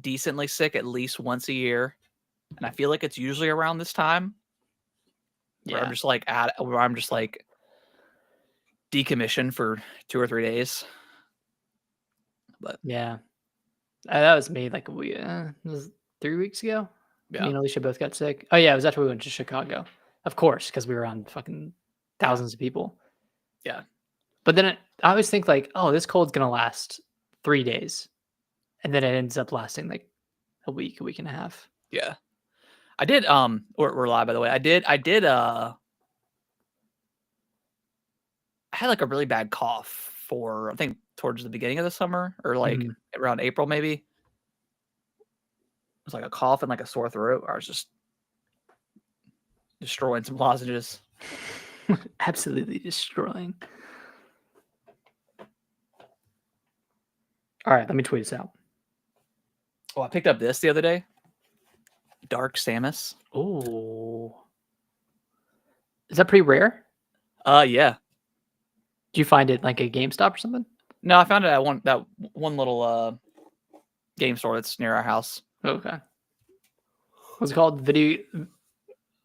decently sick at least once a year, and I feel like it's usually around this time where Yeah. I'm just like decommissioned for 2 or 3 days. But Yeah. That was me, like, it was 3 weeks ago? Me yeah, and Alicia both got sick. Oh, yeah, it was after we went to Chicago. Of course, because we were around fucking yeah, thousands of people. yeah, But then I always think, like, "Oh, this cold's gonna last 3 days," and then it ends up lasting, like, a week and a half. yeah. I did, we're live, by the way. I had, like, a really bad cough for I think towards the beginning of the summer or, like, Mhm. around April maybe. It was, like, a cough and, like, a sore throat. I was just destroying some lozenges. Absolutely destroying. Alright, let me tweet this out. Oh, I picked up this the other day. Dark Samus. Ooh. Is that pretty rare? Yeah. Do you find it, like, at GameStop or something? No, I found it at one little, game store that's near our house. Okay. What's it called? Video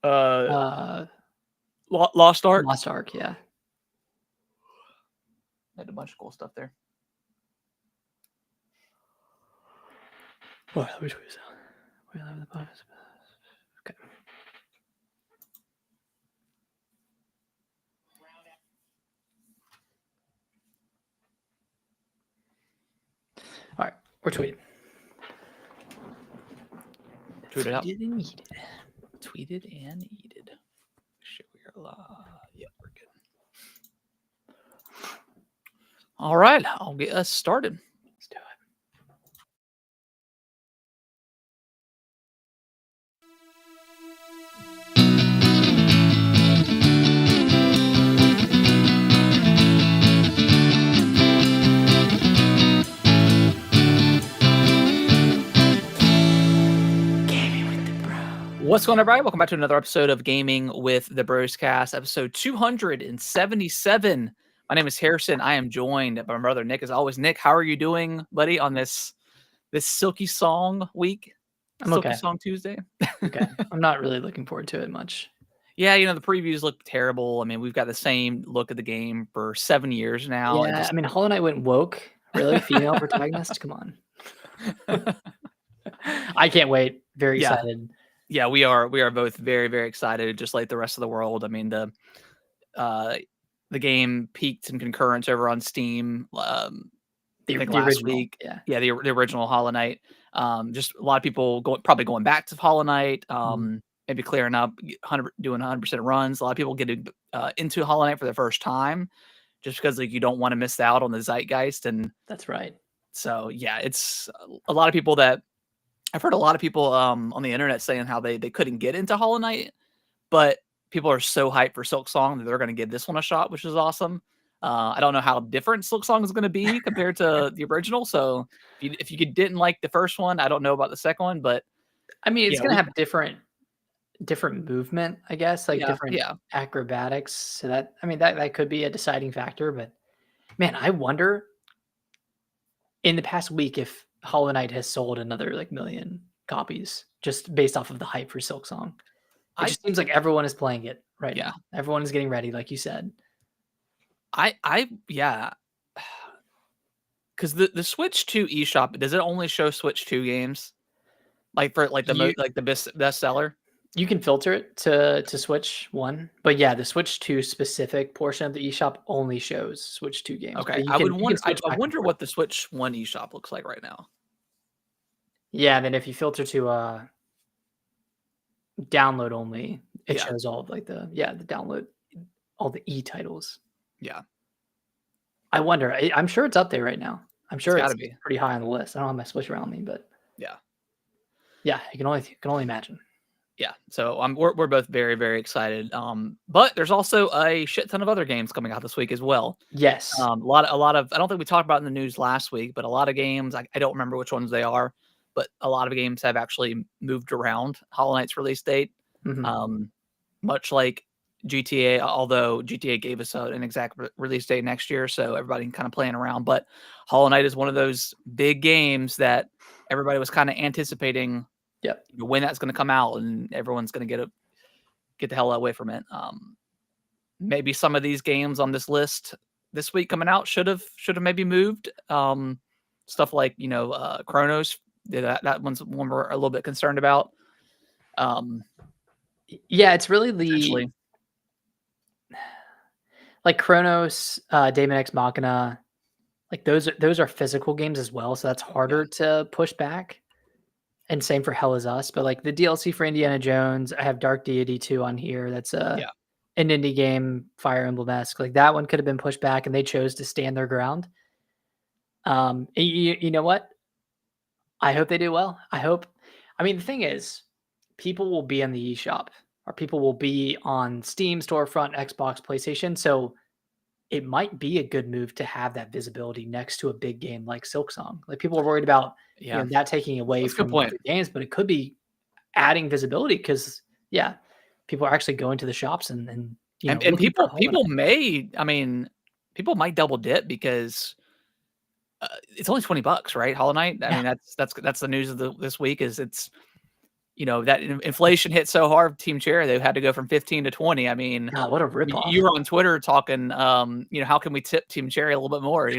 Uh, uh, Lost Ark. Lost Ark, yeah. Had a bunch of cool stuff there. Alright, let me tweet this out. We live in the podcast. Okay. Alright, we're tweeting. Tweet it out. Tweeted and yeeted. Tweeted and eated. Shit, we are live. Yeah, we're good. All right, I'll get us started. Let's do it. What's going on, everybody? Welcome back to another episode of Gaming with the Bros Cast, episode 277. My name is Harrison. I am joined by my brother Nick. As always, Nick, how are you doing, buddy, on this Silksong week? I'm okay. Silksong Tuesday. Okay. I'm not really looking forward to it much. Yeah, the previews look terrible. I mean, we've got the same look of the game for 7 years now. Yeah, I mean, Hollow Knight went woke. Really? Female protagonist? Come on. I can't wait. Very Yeah. excited. Yeah, we are both very, very excited, just like the rest of the world. I mean, the game peaked in concurrence over on Steam. I think last original, week. yeah, the original Hollow Knight. Just a lot of people probably going back to Hollow Knight. Maybe clearing up, doing 100% runs. A lot of people getting into Hollow Knight for the first time, just because like you don't want to miss out on the zeitgeist. And that's right. so yeah, it's a lot of people that I've heard a lot of people on the internet saying how they couldn't get into Hollow Knight, but people are so hyped for Silksong that they're going to give this one a shot, which is awesome. I don't know how different Silksong is going to be compared to the original. So if you didn't like the first one, I don't know about the second one, but I mean, it's yeah, going to have different movement, I guess, like different yeah. acrobatics. So that could be a deciding factor. But man, I wonder in the past week if Hollow Knight has sold another like million copies just based off of the hype for Silksong. It just seems like everyone is playing it right now. Everyone is getting ready, like you said. Yeah. Because the Switch 2 eShop, does it only show Switch 2 games? Like for like the best seller? You can filter it to Switch 1, but yeah, the Switch 2 specific portion of the eShop only shows Switch 2 games. Okay, I wonder what the Switch 1 eShop looks like right now. Yeah, and then if you filter to download only, it shows all of like the download, all the e-titles. Yeah. I wonder. I'm sure it's up there right now. I'm sure it's gotta be pretty high on the list. I don't have my Switch around me, but yeah, you can only imagine. Yeah, so we're both very, very excited. But there's also a shit ton of other games coming out this week as well. Yes. A lot of I don't think we talked about in the news last week, but a lot of games, I don't remember which ones they are, but a lot of games have actually moved around Hollow Knight's release date. Much like GTA, although GTA gave us an exact release date next year, so everybody can kind of playing around. But Hollow Knight is one of those big games that everybody was kind of anticipating Yep. when that's going to come out, and everyone's going to get the hell away from it. Maybe some of these games on this list this week coming out should have maybe moved. Stuff like Chronos. That one's one we're a little bit concerned about. Yeah, it's really the Potentially, like Chronos, Daemon X Machina, like those are physical games as well, so that's harder to push back. And same for Hell Is Us, but like the DLC for Indiana Jones, I have Dark Deity 2 on here. That's yeah, an indie game, Fire Emblem-esque. Like that one could have been pushed back, and they chose to stand their ground. You know what? I hope they do well. I mean, the thing is, people will be in the eShop, or people will be on Steam, Storefront, Xbox, PlayStation. So it might be a good move to have that visibility next to a big game like Silksong. Like people are worried about yeah. that taking away That's a good from point. other games, but it could be adding visibility because yeah, people are actually going to the shops and And looking for people Hollow may, I mean, people might double dip because it's only $20, right? Hollow Knight. I Yeah. mean, that's the news of this week. Is it's that inflation hit so hard. Team Cherry, they had to go from 15 to 20. I mean, God, what a ripoff. you were on Twitter talking, how can we tip Team Cherry a little bit more?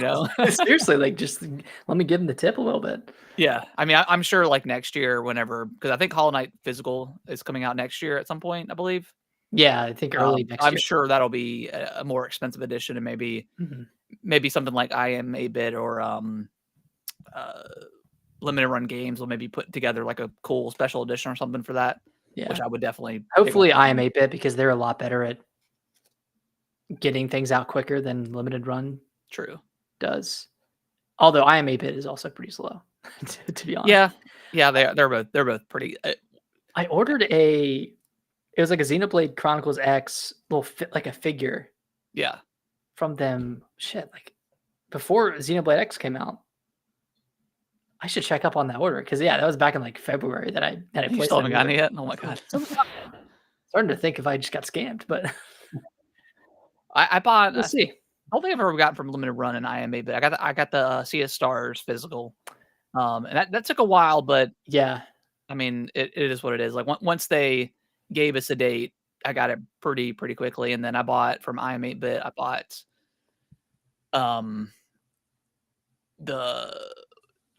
Seriously, like just let me give them the tip a little bit. Yeah. I mean, I'm sure like next year, whenever, because I think Hollow Knight physical is coming out next year at some point, I believe. Yeah, I think early next I'm year. sure that'll be a more expensive edition, and Mhm. maybe something like I Am a Bit or uh, limited run games will maybe put together like a cool special edition or something for that, which Yeah. I would definitely pick up Hopefully I am on. 8-bit because they're a lot better at getting things out quicker than limited run True. does. Although I am 8-bit is also pretty slow, to be honest. Yeah. Yeah. They're both pretty. I ordered it was like a Xenoblade Chronicles X little like a figure Yeah. from them. Shit, like before Xenoblade X came out. I should check up on that order because yeah, that was back in like February that I You placed still that haven't gotten order. it yet? Oh my God. Starting to think if I just got scammed, but I bought, we'll I see. don't think I've ever gotten from limited run in IMA, but I got the Sea of Stars physical. And that took a while, but Yeah, I mean, it is what it is. Like once they gave us a date, I got it pretty quickly, and then I bought from IM8-bit. I bought um the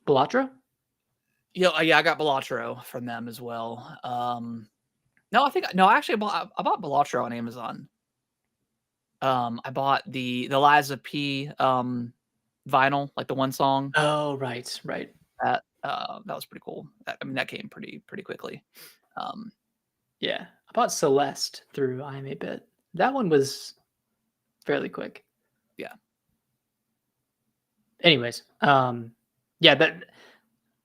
Belatra. yeah, I got Balatro from them as well. No, actually I bought Balatro on Amazon. I bought the Lies of P vinyl, like the one song. Oh, right, right. That was pretty cool. I mean, that came pretty quickly. Um, Yeah, I bought Celeste through I am 8-bit. That one was fairly quick. yeah. Anyways, yeah, that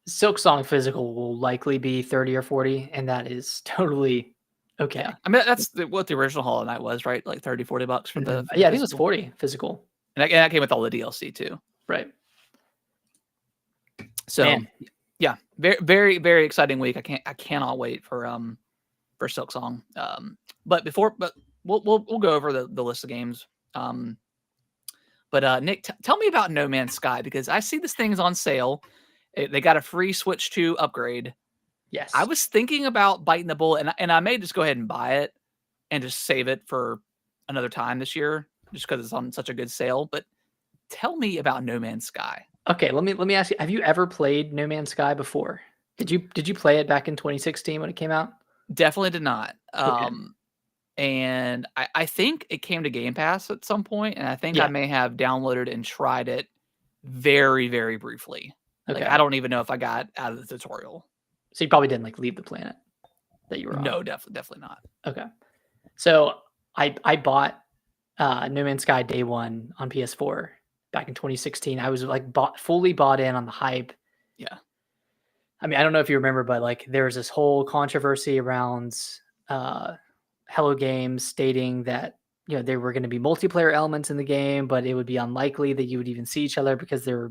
Silksong physical will likely be 30 or 40, and that is totally okay. Yeah. I mean, that's what the original Hollow Knight was, right? Like $30-40 for Mhm. the Yeah, I think it was physical. 40 physical. And that came with all the DLC too. Right. So Man, yeah, very exciting week. I cannot wait for Silksong. But we'll go over the list of games. But Nick, tell me about No Man's Sky, because I see this thing is on sale. They got a free Switch 2 upgrade. I yes. was thinking about biting the bullet, and I may just go ahead and buy it and just save it for another time this year, just because it's on such a good sale. But tell me about No Man's Sky. Okay, let me ask you, have you ever played No Man's Sky before? Did you play it back in 2016 when it came out? Definitely did not. Okay. And I think it came to Game Pass at some point, and I think I Yeah. may have downloaded and tried it very briefly. Like, Okay. I don't even know if I got out of the tutorial. So you probably didn't like leave the planet that you were on. No, definitely not. Okay. So I bought No Man's Sky day one on PS4 back in 2016. I was like fully bought in on the hype. Yeah. I mean, I don't know if you remember, but like there was this whole controversy around uh, Hello Games stating that there were going to be multiplayer elements in the game, but it would be unlikely that you would even see each other because they're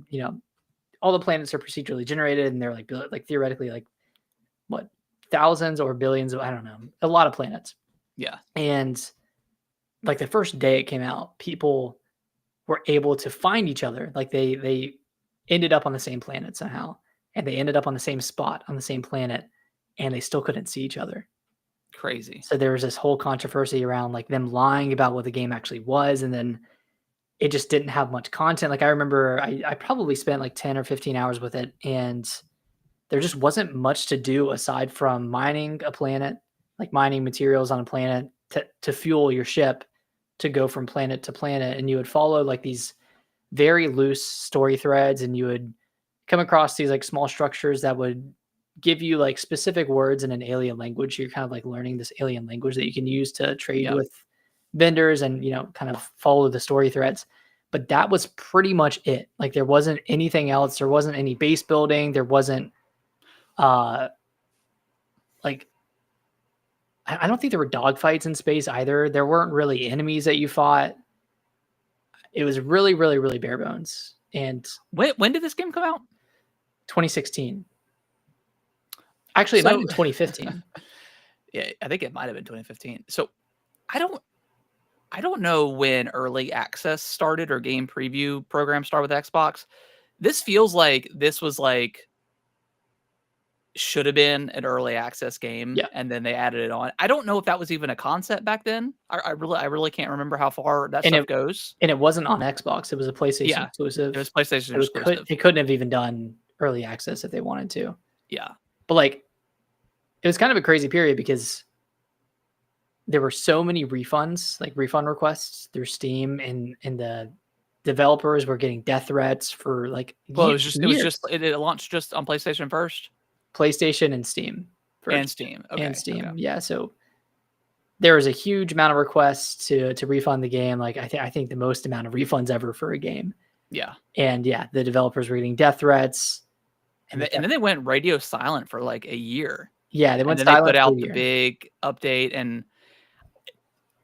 all the planets are procedurally generated and they're like theoretically like what thousands or billions of I don't know a lot of planets. Yeah. And like the first day it came out, people were able to find each other. Like they ended up on the same planet somehow. and they ended up on the same spot on the same planet, and they still couldn't see each other. Crazy. So there was this whole controversy around like them lying about what the game actually was, and then it just didn't have much content. Like I remember I probably spent like 10 or 15 hours with it, and there just wasn't much to do aside from mining a planet, like mining materials on a planet to fuel your ship to go from planet to planet. And you would follow like these very loose story threads, and you would come across these like small structures that would give you like specific words in an alien language. You're kind of like learning this alien language that you can use to trade Yep. with vendors and, kind of follow the story threads. But that was pretty much it. Like there wasn't anything else. There wasn't any base building. There wasn't uh like I don't think there were dogfights in space either. There weren't really enemies that you fought. It was really, really, really bare bones. And When did this game come out? 2016. Actually, it might have So been 2015. yeah, I think it might have been 2015. So I don't I don't know when early access started or game preview program started with Xbox. This feels like this was like should have been an early access game, Yeah. and then they added it on. I don't know if that was even a concept back then. I really can't remember how far that And stuff it goes. and it wasn't on Xbox. It was a PlayStation Yeah, it was exclusive. PlayStation So exclusive. they couldn't have even done early access if they wanted to. Yeah, But like it was kind of a crazy period because there were so many refunds, like refund requests through Steam, and the developers were getting death threats for like well, it was just years. it launched just on PlayStation first PlayStation and Steam and first. Steam. And Okay, okay, Steam. Yeah. So there was a huge amount of requests to refund the game. Like I think the most amount of refunds ever for a game. yeah. And yeah, the developers were getting death threats. And And the then, and death, then they went radio silent for like a year, yeah, they and went then they put silent for a out the year. big update. And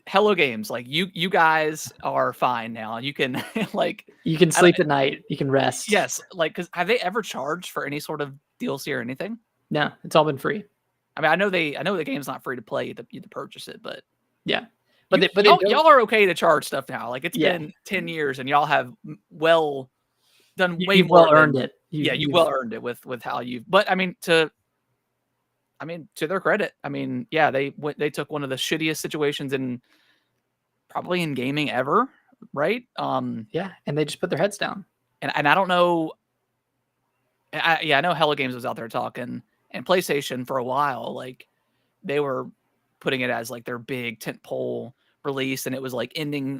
Hello Games, like you guys are fine now. You can like You can I don't, sleep at night. You can rest. yes, like because have they ever charged for any sort of DLC or anything? No, it's all been free. I mean, I know the game's not free to play. You have to purchase it, but Yeah. you But they don't. y'all are okay to charge stuff now. Like it's Yeah. been 10 years, and y'all have well done way You've more well earned than it. yeah. You well earned it with how you've. But I mean to their credit, I mean yeah, they took one of the shittiest situations in probably in gaming ever, right? Yeah, and they just put their heads down. And I don't know. I know Hello Games was out there talking, and PlayStation for a while, like they were putting it as like their big tentpole release, and it was like ending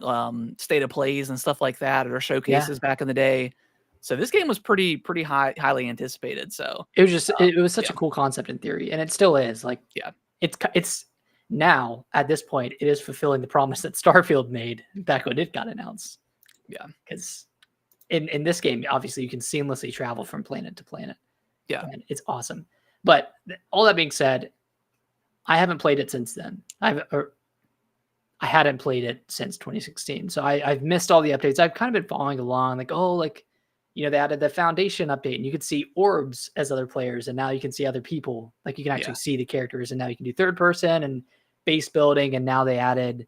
state of plays and stuff like that, or Yeah. showcases back in the day. So this game was pretty highly anticipated. So It was just it was such yeah, a cool concept in theory, and it still is. Like yeah, it's now at this point it is fulfilling the promise that Starfield made back when it got announced. yeah, Because in this game, obviously you can seamlessly travel from planet to planet, yeah. and it's awesome. But all that being said, I haven't played it since then. I hadn't played it since 2016. So I've missed all the updates. I've kind of been following along, like, oh, like, they added the foundation update and you could see orbs as other players. And now you can see other people. Like you can actually Yeah. see the characters. And now you can do third person and base building. And now they added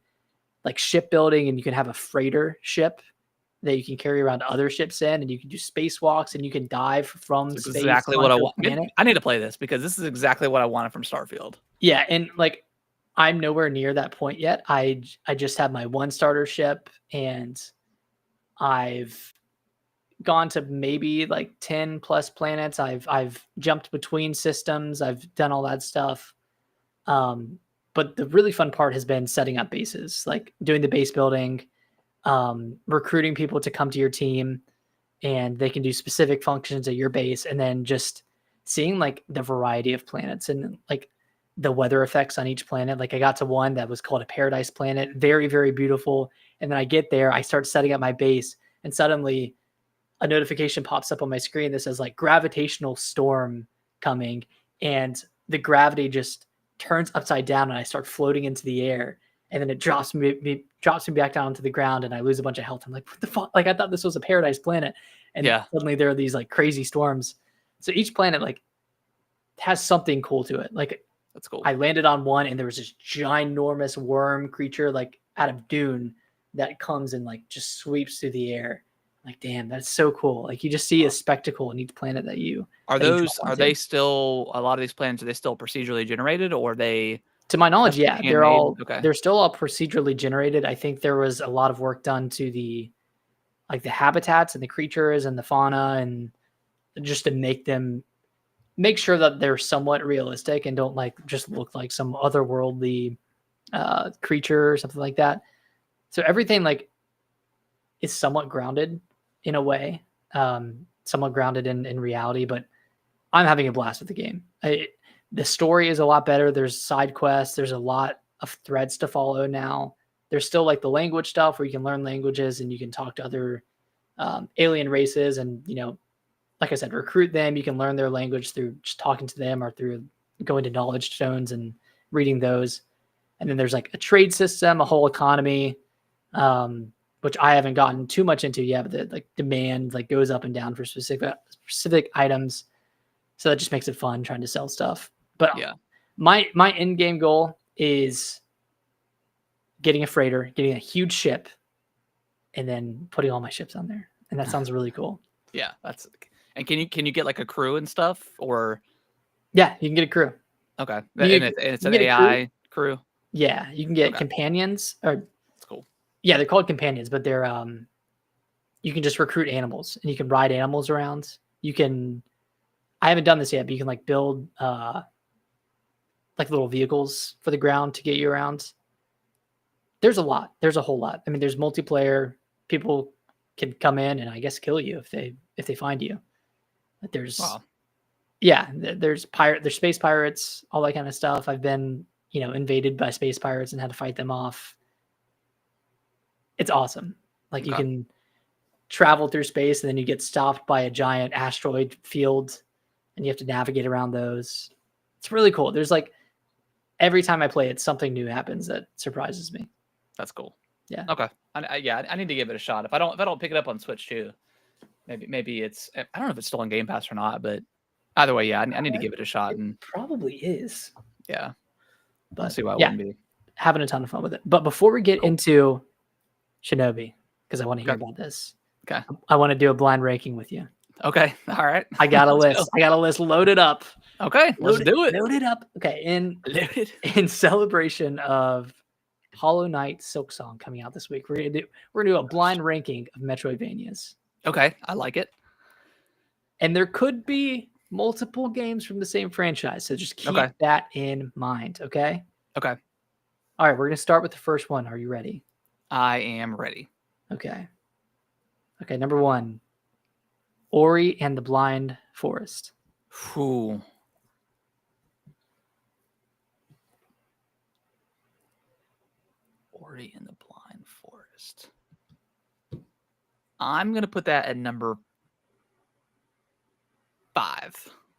like ship building, and you can have a freighter ship that you can carry around other ships in. And you can do spacewalks, and you can dive from It's space exactly what I onto want. a planet. I need to play this because this is exactly what I wanted from Starfield. Yeah, and like I'm nowhere near that point yet. I just have my one starter ship, and I've gone to maybe like 10 plus planets. I've jumped between systems. I've done all that stuff. But the really fun part has been setting up bases, like doing the base building, recruiting people to come to your team, and they can do specific functions at your base, and then just seeing like the variety of planets and like the weather effects on each planet. Like I got to one that was called a paradise planet, very, very beautiful. And then I get there, I start setting up my base, and suddenly a notification pops up on my screen that says like gravitational storm coming, and the gravity just turns upside down and I start floating into the air, and then it drops me back down to the ground, and I lose a bunch of health. I'm like, what the fuck? Like I thought this was a paradise planet, and Yeah, suddenly there are these like crazy storms. So each planet like has something cool to it. Like that's cool. I landed on one, and there was this ginormous worm creature like out of Dune that comes and like just sweeps through the air. Like, damn, that's so cool. Like, you just see a spectacle in each planet that you Are drop are onto. they still, a lot of these planets, are they still procedurally generated, or are they To my knowledge, custom yeah, handmade? Okay. they're still all procedurally generated. I think there was a lot of work done to the like the habitats and the creatures and the fauna and just to make sure that they're somewhat realistic and don't like just look like some otherworldly creature or something like that. So everything like is somewhat grounded in a way, somewhat grounded in reality. But I'm having a blast with the game. The story is a lot better. There's side quests. There's a lot of threads to follow now. There's still like the language stuff where you can learn languages and you can talk to other alien races and like I said, recruit them. You can learn their language through just talking to them or through going to knowledge stones and reading those. And then there's like a trade system, a whole economy, which I haven't gotten too much into yet. But the like demand like goes up and down for specific items, so that just makes it fun trying to sell stuff. But Yeah. my end game goal is getting a freighter, getting a huge ship, and then putting all my ships on there. And that sounds really cool. Yeah, and can you get like a crew and stuff, or Yeah, you can get a crew. okay, You and get, it's you an can get a crew. AI crew. Yeah, you can get Okay, companions or that's cool. yeah, they're called companions, but they're you can just recruit animals and you can ride animals around. You can I haven't done this yet, but you can like build like little vehicles for the ground to get you around. There's a lot. There's a whole lot. I mean, there's multiplayer. People can come in and I guess kill you if they find you. But there's Wow. yeah, there's there's space pirates, all that kind of stuff. I've been, invaded by space pirates and had to fight them off. It's awesome. Like you Okay. can travel through space and then you get stopped by a giant asteroid field and you have to navigate around those. It's really cool. There's like every time I play it, something new happens that surprises me. That's cool. Yeah. Okay. Yeah, I need to give it a shot. If I don't pick it up on Switch too, maybe it's, I don't know if it's still on Game Pass or not, but either way, yeah, I need to give it a shot, It and probably is. yeah, I'll But see why it yeah, wouldn't be. having a ton of fun with it. But before we get Cool. into Shinobi, because I want to hear Okay. about this, Okay. I want to do a blind ranking with you. Okay. All right. I got a Let's go. list. I got a list loaded up. Okay. Let's do it. Loaded up. Okay. Loaded. In celebration of Hollow Knight Silksong coming out this week, we're gonna do a blind ranking of Metroidvanias. Okay. I like it. And there could be multiple games from the same franchise, so just keep Okay. that in mind. Okay. Okay. All right. We're gonna start with the first one. Are you ready? I am ready. Okay. Okay. Number 1, Ori and the Blind Forest. Whew. Ori and the Blind Forest. I'm gonna put that at number 5.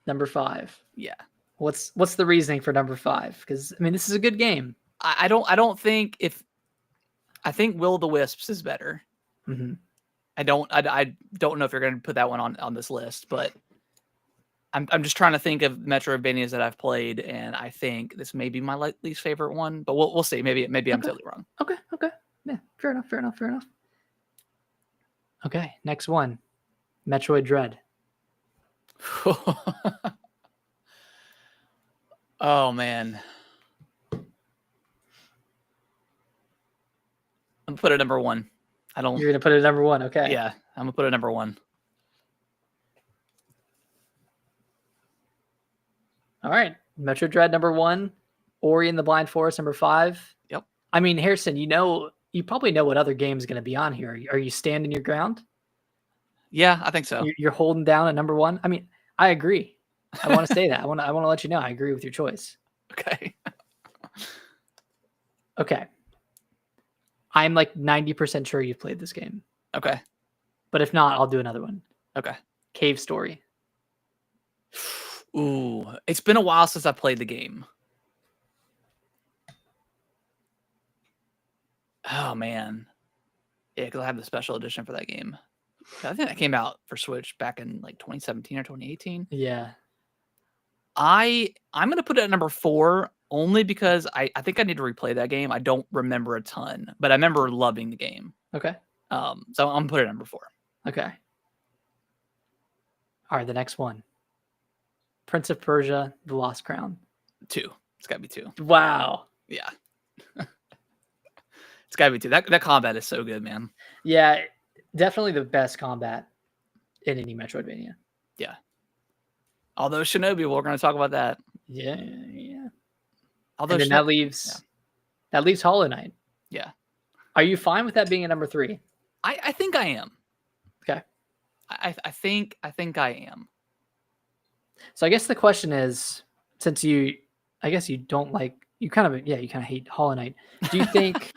Number 5. Yeah. What's the reasoning for number 5? Because I mean, this is a good game. I don't think if I think Will o' the Wisps is better. Mm-hmm. I don't know if you're gonna put that one on this list, but I'm just trying to think of Metroidvanias that I've played, and I think this may be my least favorite one, but we'll see. Maybe I'm Okay. totally wrong. Okay. Yeah, fair enough. Okay, next one. Metroid Dread. Oh man. I'm gonna put it number 1. You're gonna put it at number 1, okay. Yeah, I'm gonna put it number 1. All right. Metroid Dread number 1. Ori and the Blind Forest number 5. Yep. I mean, Harrison, you probably know what other game is gonna be on here. Are you standing your ground? Yeah, I think so. You're holding down at number 1? I mean, I agree. I want to say that. I want to let you know I agree with your choice. Okay. Okay. I'm like 90% sure you've played this game. Okay. But if not, I'll do another one. Okay. Cave Story. Ooh, it's been a while since I played the game. Oh man. Yeah, because I have the special edition for that game. I think that came out for Switch back in like 2017 or 2018. Yeah. I'm gonna put it at number 4 only because I think I need to replay that game. I don't remember a ton, but I remember loving the game. Okay. So I'm gonna put it at number 4. Okay. All right, the next one. Prince of Persia: The Lost Crown. 2. It's got to be 2. Wow. Yeah. It's got to be 2. That combat is so good, man. Yeah, definitely the best combat in any Metroidvania. Yeah. Although Shinobi, we're going to talk about that. Yeah, yeah. Although And then that leaves Hollow Knight. Yeah. Are you fine with that being at number 3? I think I am. Okay. I think I am. So I guess the question is, since I guess you don't like, you kind of hate Hollow Knight. Do you think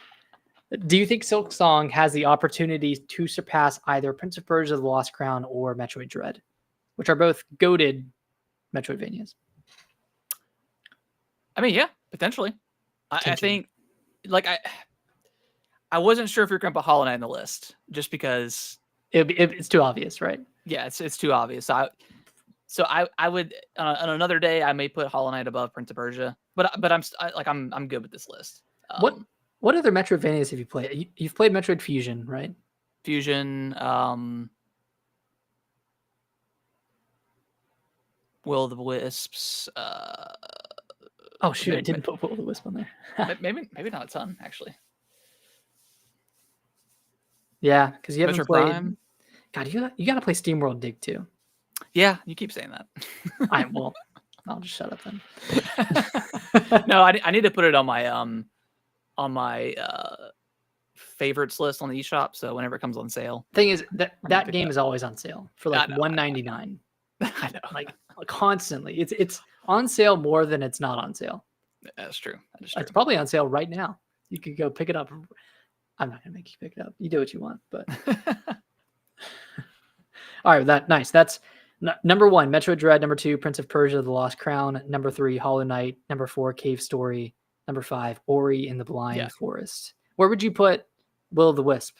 Silksong has the opportunity to surpass either Prince of Persia: The Lost Crown or Metroid Dread, which are both goated Metroidvanias? I mean, yeah, potentially. I think, like, I wasn't sure if you're going to put Hollow Knight on the list just because it's too obvious, right? Yeah, it's too obvious. So I would on another day I may put Hollow Knight above Prince of Persia, but I'm good with this list. What other Metroidvanias have you played? You've played Metroid Fusion, right? Fusion, Will of the Wisps. Oh shoot, I didn't put Will of the Wisp on there. maybe not a ton actually. Yeah, because you haven't Metroid played. Prime. God, you got to play SteamWorld Dig 2. Yeah, you keep saying that. I'll just shut up then. No, I need to put it on my favorites list on the eShop. So whenever it comes on sale. Thing is that game is always on sale for like $199. I know, like constantly. It's on sale more than it's not on sale. That's true. That is true. It's probably on sale right now. You could go pick it up. I'm not gonna make you pick it up. You do what you want, but all right, nice. That's number 1, Metroid Dread. Number 2, Prince of Persia: The Lost Crown. Number 3, Hollow Knight. Number 4, Cave Story. Number 5, Ori and the Blind Forest. Where would you put Will of the Wisp?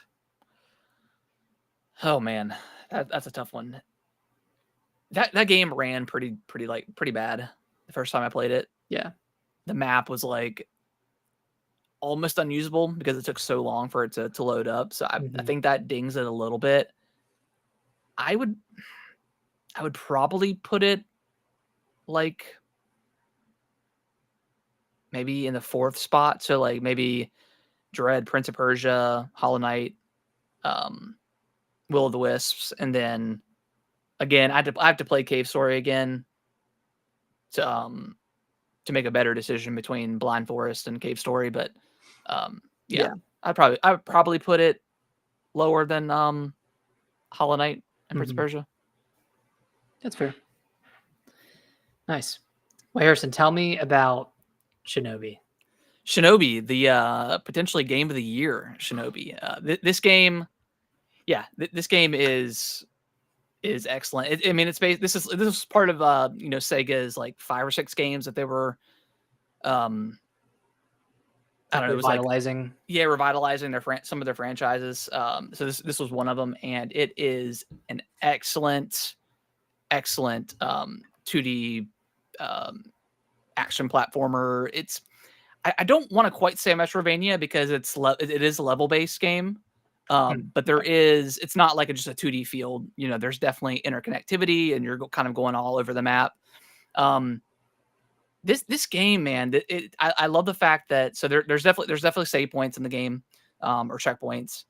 Oh man, that's a tough one. That game ran pretty bad the first time I played it. Yeah, the map was like almost unusable because it took so long for it to load up. So I think that dings it a little bit. I would probably put it like maybe in the 4th spot. So like maybe Dread, Prince of Persia, Hollow Knight, Will of the Wisps, and then again I have to play Cave Story again to make a better decision between Blind Forest and Cave Story. But yeah. I'd probably put it lower than Hollow Knight and Prince of Persia. That's fair. Nice. Well, Harrison, tell me about Shinobi. Shinobi, the potentially game of the year. Shinobi. This game, this game is excellent. I mean, it's based. This is part of Sega's like 5 or 6 games that they were, I don't know, it was revitalizing. Revitalizing some of their franchises. So this was one of them, and it is an excellent 2D action platformer. It's I don't want to quite say Metroidvania because it is a level based game. But it's not like just a 2D field. There's definitely interconnectivity, and you're kind of going all over the map. This game, man, I love the fact that there's definitely save points in the game, or checkpoints,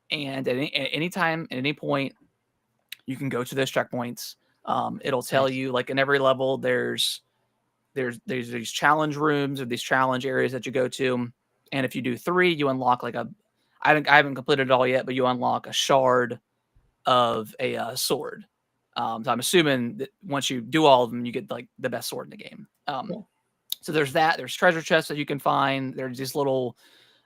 and at any time, at any point, you can go to those checkpoints. It'll tell you, like, in every level, there's these challenge rooms or these challenge areas that you go to, and if you do 3, you unlock like I haven't completed it all yet, but you unlock a shard of a sword. So I'm assuming that once you do all of them, you get like the best sword in the game. Cool. So there's that. There's treasure chests that you can find. There's these little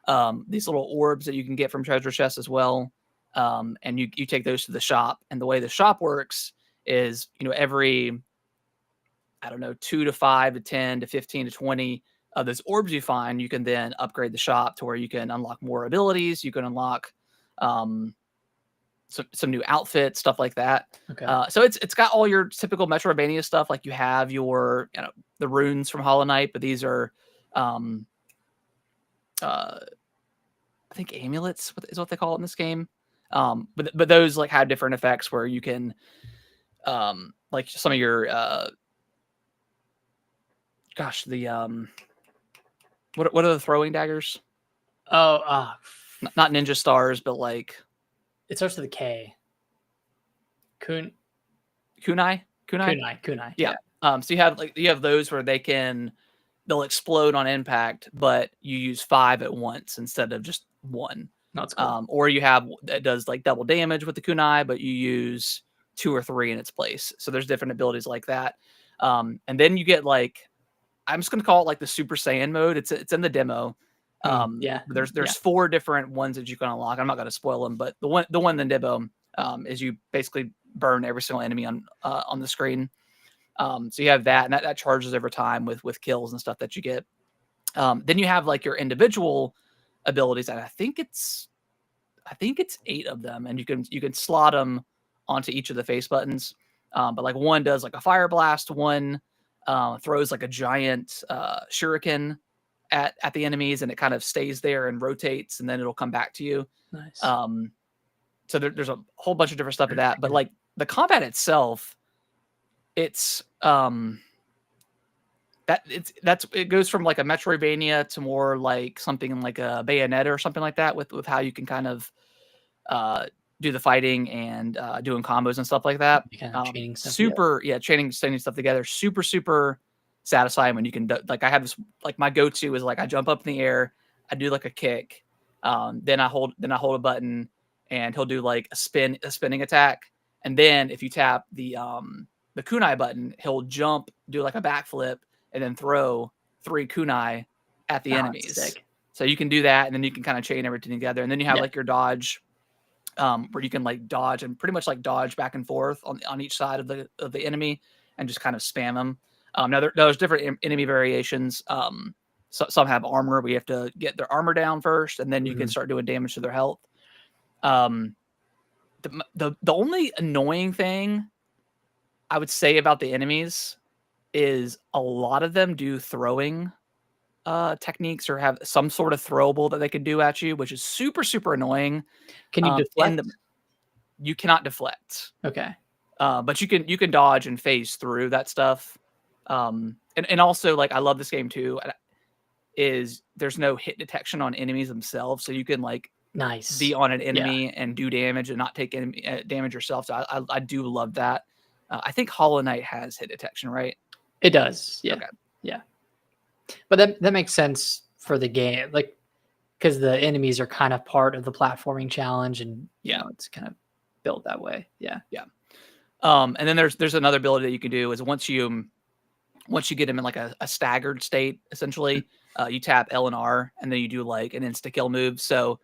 orbs that you can get from treasure chests as well. And you take those to the shop. And the way the shop works is, every, I don't know, 2 to 5 to 10 to 15 to 20 of those orbs you find, you can then upgrade the shop to where you can unlock more abilities. You can unlock some new outfits, stuff like that. Okay. So it's got all your typical Metroidvania stuff. Like you have your, the runes from Hollow Knight, but these are, I think amulets is what they call it in this game. But those like have different effects where you can like some of your gosh, the what are the throwing daggers? Oh, Not ninja stars, but like it starts with a K. kunai. Kunai. Yeah. So you have those where they'll explode on impact, but you use 5 at once instead of just 1. No, it's cool. Or you have that does like double damage with the kunai, but you use 2 or 3 in its place. So there's different abilities like that. And then you get like I'm just gonna call it like the Super Saiyan mode. It's in the demo. Yeah. There's 4 different ones that you can unlock. I'm not gonna spoil them, but the one in the demo is you basically burn every single enemy on the screen. So you have that, and that charges over time with kills and stuff that you get. Then you have like your individual abilities, and I think it's 8 of them, and you can slot them onto each of the face buttons. But like one does like a fire blast, one throws like a giant shuriken at the enemies, and it kind of stays there and rotates, and then it'll come back to you. Nice. So there's a whole bunch of different stuff with that, but like the combat itself, it's it goes from like a Metroidvania to more like something like a Bayonetta or something like that with how you can kind of do the fighting and doing combos and stuff like that. Kind of chaining stuff Super, yeah, chaining stuff together. Super satisfying when you can like I have this like my go-to is like I jump up in the air, I do like a kick, then I hold a button, and he'll do like a spinning attack, and then if you tap the kunai button, he'll jump, do like a backflip, and then throw 3 kunai at the enemies. Sick. So you can do that, and then you can kind of chain everything together, and then you have like your dodge, where you can like dodge and pretty much like dodge back and forth on each side of the enemy and just kind of spam them. Now there's different enemy variations. So some have armor. We have to get their armor down first, and then you can start doing damage to their health. The only annoying thing I would say about the enemies is a lot of them do throwing techniques or have some sort of throwable that they can do at you, which is super annoying. Can you deflect? You cannot deflect. Okay. But you can dodge and phase through that stuff. And also like I love this game too, is there's no hit detection on enemies themselves, so you can like be on an enemy and do damage and not take enemy, damage yourself. So I do love that. I think Hollow Knight has hit detection, right? It does. Yeah. Okay. Yeah. But that makes sense for the game, like because the enemies are kind of part of the platforming challenge, and you know, it's kind of built that way. Yeah. And then there's another ability that you can do is once you get them in like a staggered state, essentially, you tap L and R, and then you do like an insta kill move. So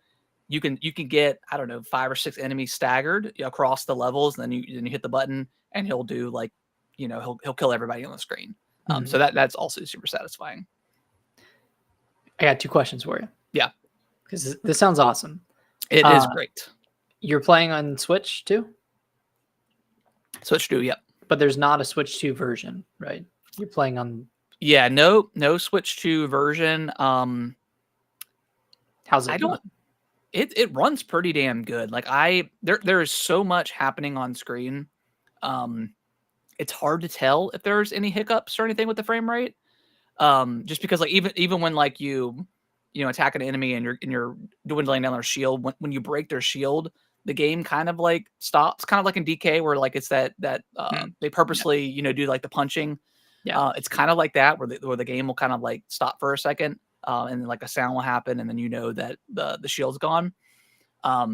you can get, I don't know, 5 or 6 enemies staggered across the levels, and then you hit the button, and he'll do like, you know, he'll kill everybody on the screen. So that's also super satisfying. I got 2 questions for you. Yeah, because this sounds awesome. It is great. You're playing on Switch too? Switch 2, yep. But there's not a Switch 2 version, right? You're playing on. Yeah, no Switch 2 version. How's it? It runs pretty damn good. Like there is so much happening on screen. It's hard to tell if there's any hiccups or anything with the frame rate. Just because like even when like you attack an enemy and you're dwindling down their shield, when you break their shield, the game kind of like stops, kind of like in DK where like it's that they purposely do like the punching. It's kind of like that where the game will kind of like stop for a second, and then like a sound will happen, and then you know that the shield's gone. But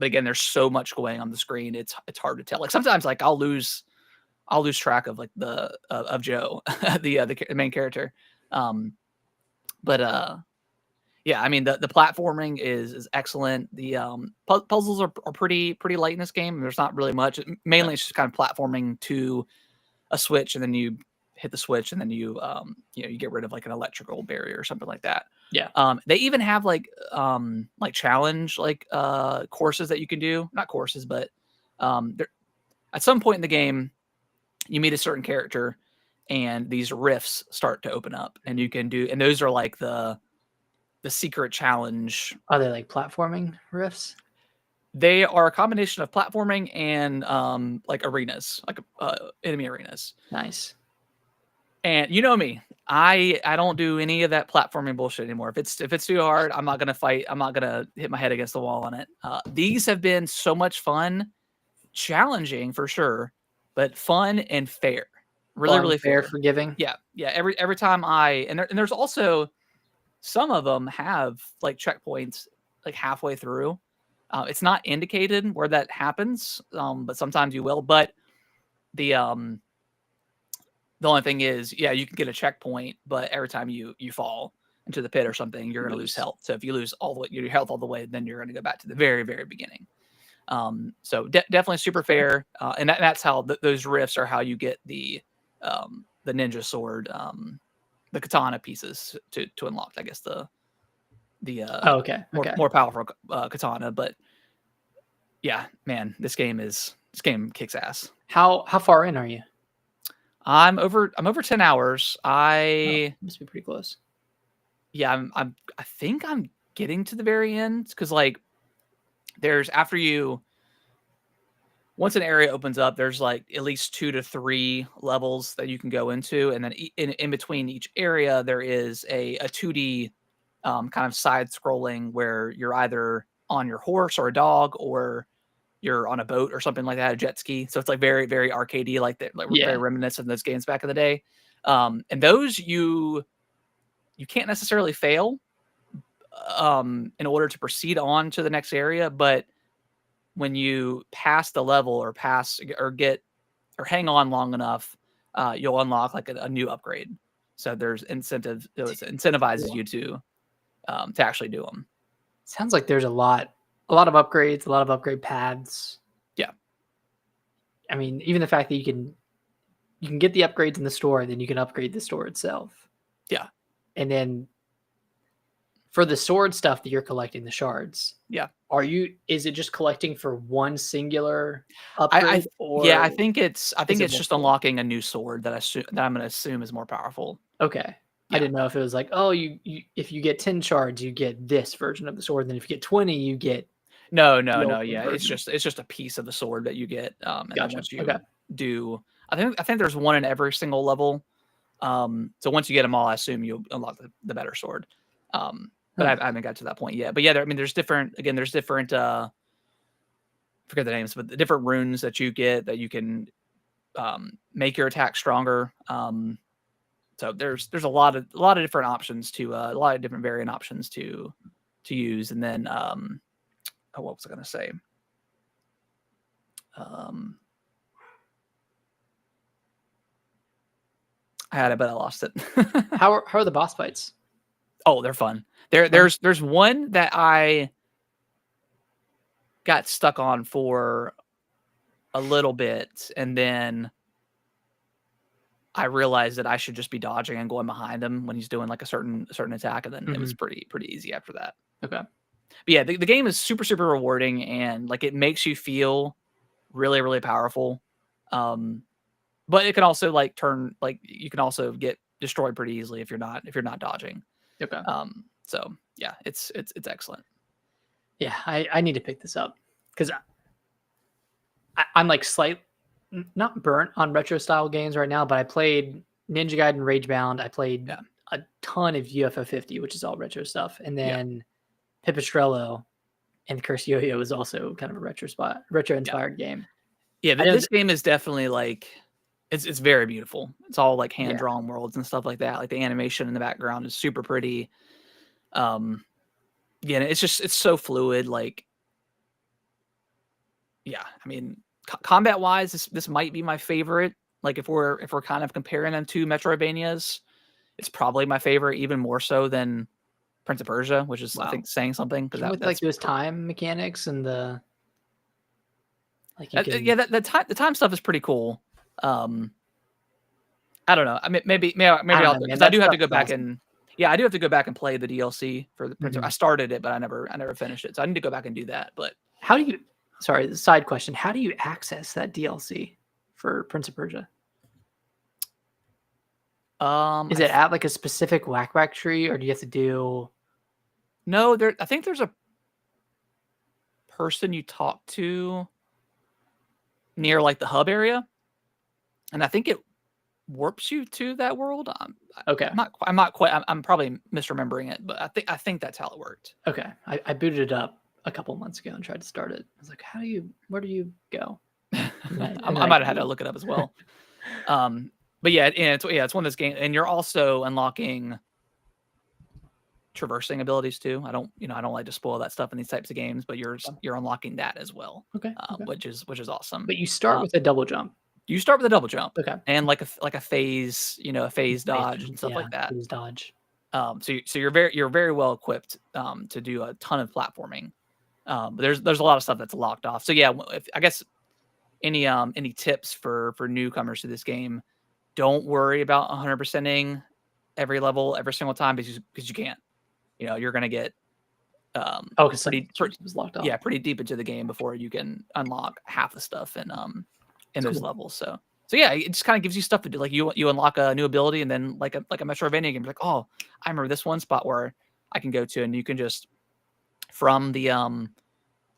again, there's so much going on the screen, it's hard to tell. Like sometimes like I'll lose track of like of Joe, the main character. Yeah, I mean the platforming is excellent. The puzzles are pretty light in this game. There's not really much. Mainly it's just kind of platforming to a switch, and then you hit the switch, and then you get rid of like an electrical barrier or something like that. They even have like challenge courses that you can do. Not courses, but at some point in the game you meet a certain character, and these rifts start to open up, and you can do, and those are like the secret challenge. Are they like platforming rifts? They are a combination of platforming and like arenas, like enemy arenas. Nice. And you know me, I don't do any of that platforming bullshit anymore. If it's too hard, I'm not gonna fight. I'm not gonna hit my head against the wall on it. These have been so much fun, challenging for sure, but fun and fair. Really, Fun, really fair, fair. forgiving. Yeah, yeah. Every time and there's also some of them have like checkpoints like halfway through. It's not indicated where that happens, but sometimes you will. But the um the only thing is, yeah, you can get a checkpoint, but every time you fall into the pit or something, you're gonna lose Lose. health. So if you lose all the way your health all the way, then you're gonna go back to the very, very beginning. So definitely super Fair. fair, and that's how those rifts are how you get the ninja sword, the katana pieces to unlock. I guess the Oh, okay. Okay. more powerful katana. But yeah, man, this game kicks ass. How far in are you? I'm over 10 hours. Oh, must be pretty close. Yeah, I think I'm getting to the very end because like there's after you once an area opens up, there's like at least 2 to 3 levels that you can go into, and then in between each area there is a 2D kind of side scrolling where you're either on your horse or a dog or you're on a boat or something like that, a jet ski. So it's like very, very arcadey, like very Yeah. reminiscent of those games back in the day. And those you can't necessarily fail in order to proceed on to the next area, but when you pass the level or pass or get or hang on long enough, you'll unlock like a new upgrade. So there's incentive. It incentivizes Cool. you to actually do them. Sounds like there's a lot of upgrades, a lot of upgrade paths. Yeah. I mean, even the fact that you can get the upgrades in the store, then you can upgrade the store itself. Yeah. And then for the sword stuff that you're collecting, the shards, Yeah. is it just collecting for one singular I upgrade yeah, or I think is it it's just multiple? unlocking a new sword that I'm gonna assume is more powerful. Okay. I Yeah. didn't know if it was like, oh, you if you get 10 shards, you get this version of the sword. Then if you get 20, you get No, the no, no. ultimate Yeah, version. it's just a piece of the sword that you get, and then Gotcha. once Okay. you do, I think there's one in every single level. So once you get them all, I assume you'll unlock the better sword. But Huh. I haven't got to that point yet. But yeah, I mean, there's different. Again, there's different. Forget the names, but the different runes that you get that you can make your attack stronger. So there's a lot of different options to a lot of different variant options to use. And then oh, what was I gonna say? Um, I had it, but I lost it. How are the boss fights? Oh, they're fun. Fun? There's one that I got stuck on for a little bit, and then I realized that I should just be dodging and going behind him when he's doing like a certain attack, and then it was Mhm. pretty easy after that. Okay. But yeah, the game is super rewarding, and like it makes you feel really really powerful. Um, but it can also like turn like you can also get destroyed pretty easily if you're not dodging. Okay. So yeah, it's excellent. Yeah, I need to pick this up because I'm like not burnt on retro style games right now, but I played Ninja Gaiden Ragebound. I played Yeah, a ton of UFO 50, which is all retro stuff, and yeah, then Pipistrello and Curse Yo-Yo is also kind of a retro yeah, inspired game. yeah. I know. This game is definitely like it's very beautiful. It's all like hand Yeah, drawn worlds and stuff like that. Like the animation in the background is super pretty. Um, yeah, and it's so fluid. Like yeah, I mean, combat wise, this might be my favorite. Like if we're kind of comparing them to Metroidvanias, it's probably my favorite, even more so than Prince of Persia, which is I wow. think saying something because Even with like that's those time mechanics and the like you can yeah the time stuff is pretty cool. Um, I don't know. I mean, I maybe don't I'll know, man. because I That do have stuff to go is back awesome. and yeah, I do have to go back and play the DLC for the Prince. I Mhm. started it, but I never finished it, so I need to go back and do that. But How do you? Sorry, side question. How do you access that DLC for Prince of Persia? Is I it at like a specific whack whack tree, or do you have to do? no, there I think there's a person you talk to near like the hub area, and I think it warps you to that world. Okay. I'm not quite. I'm probably misremembering it, but I think that's how it worked. Okay. I booted it up a couple months ago and tried to start it. I was like, where do you go? I might have had to look it up as well. But yeah, and it's one of those games, and you're also unlocking traversing abilities too. I don't like to spoil that stuff in these types of games, but you're unlocking that as well. Okay. Which is awesome. But you start with a double jump. You start with a double jump. Okay. And like a phase, a phase dodge and stuff like that. Phase dodge. So you're very well equipped to do a ton of platforming. But there's a lot of stuff that's locked off. So yeah, I guess any tips for newcomers to this game, don't worry about 100%ing every level every single time because you can't. You're gonna get pretty was locked off. Yeah, pretty deep into the game before you can unlock half the stuff in those levels. So yeah, it just kind of gives you stuff to do. Like you unlock a new ability, and then like a Metroidvania game, like, oh, I remember this one spot where I can go to, and you can just from the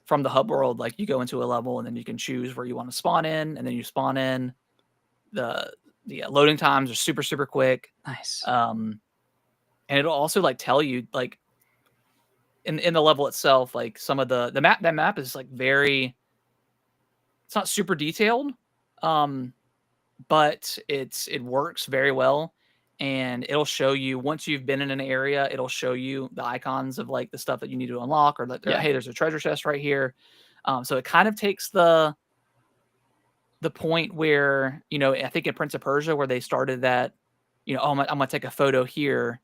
hub world, like you go into a level, and then you can choose where you want to spawn in, and then you spawn in. The loading times are super quick. Nice. And it'll also like tell you like in the level itself, like some of the map. That map is like it's not super detailed, but it works very well, and it'll show you once you've been in an area. It'll show you the icons of like the stuff that you need to unlock, or like, hey, there's a treasure chest right here. So it kind of takes the point where I think in Prince of Persia where they started that, I'm gonna take a photo here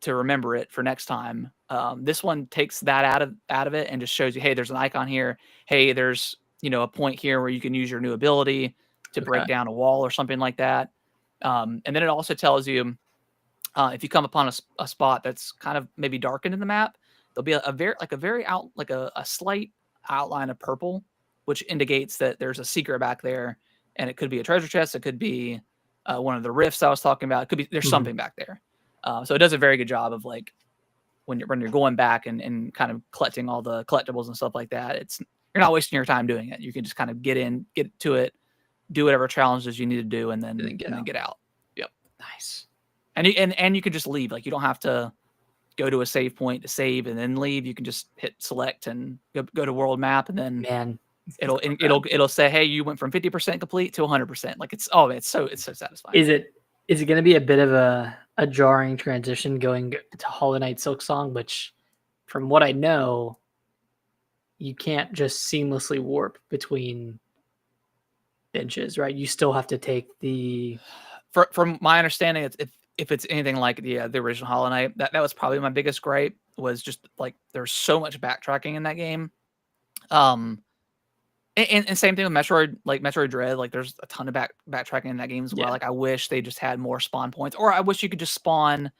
to remember it for next time. This one takes that out of it and just shows you, hey, there's an icon here. Hey, there's a point here where you can use your new ability to break down a wall or something like that. And then it also tells you if you come upon a spot that's kind of maybe darkened in the map, there'll be a slight outline of purple, which indicates that there's a secret back there, and it could be a treasure chest. It could be one of the rifts I was talking about. It could be there's something back there. So it does a very good job of like when you're going back and kind of collecting all the collectibles and stuff like that. You're not wasting your time doing it. You can just kind of get to it, do whatever challenges you need to do, and then get out. Yep. Nice. And you can just leave. Like you don't have to go to a save point to save and then leave. You can just hit select and go to world map, and then it'll say, hey, you went from 50% complete to 100%. Like it's so satisfying. Is it going to be a bit of a jarring transition going to Hollow Knight Silksong, which from what I know, you can't just seamlessly warp between benches, right? You still have to take the... From my understanding, if it's anything like the original Hollow Knight, that was probably my biggest gripe, was just like there's so much backtracking in that game. And same thing with Metroid Dread. Like there's a ton of backtracking in that game as well. Yeah. Like I wish they just had more spawn points, or I wish you could just spawn,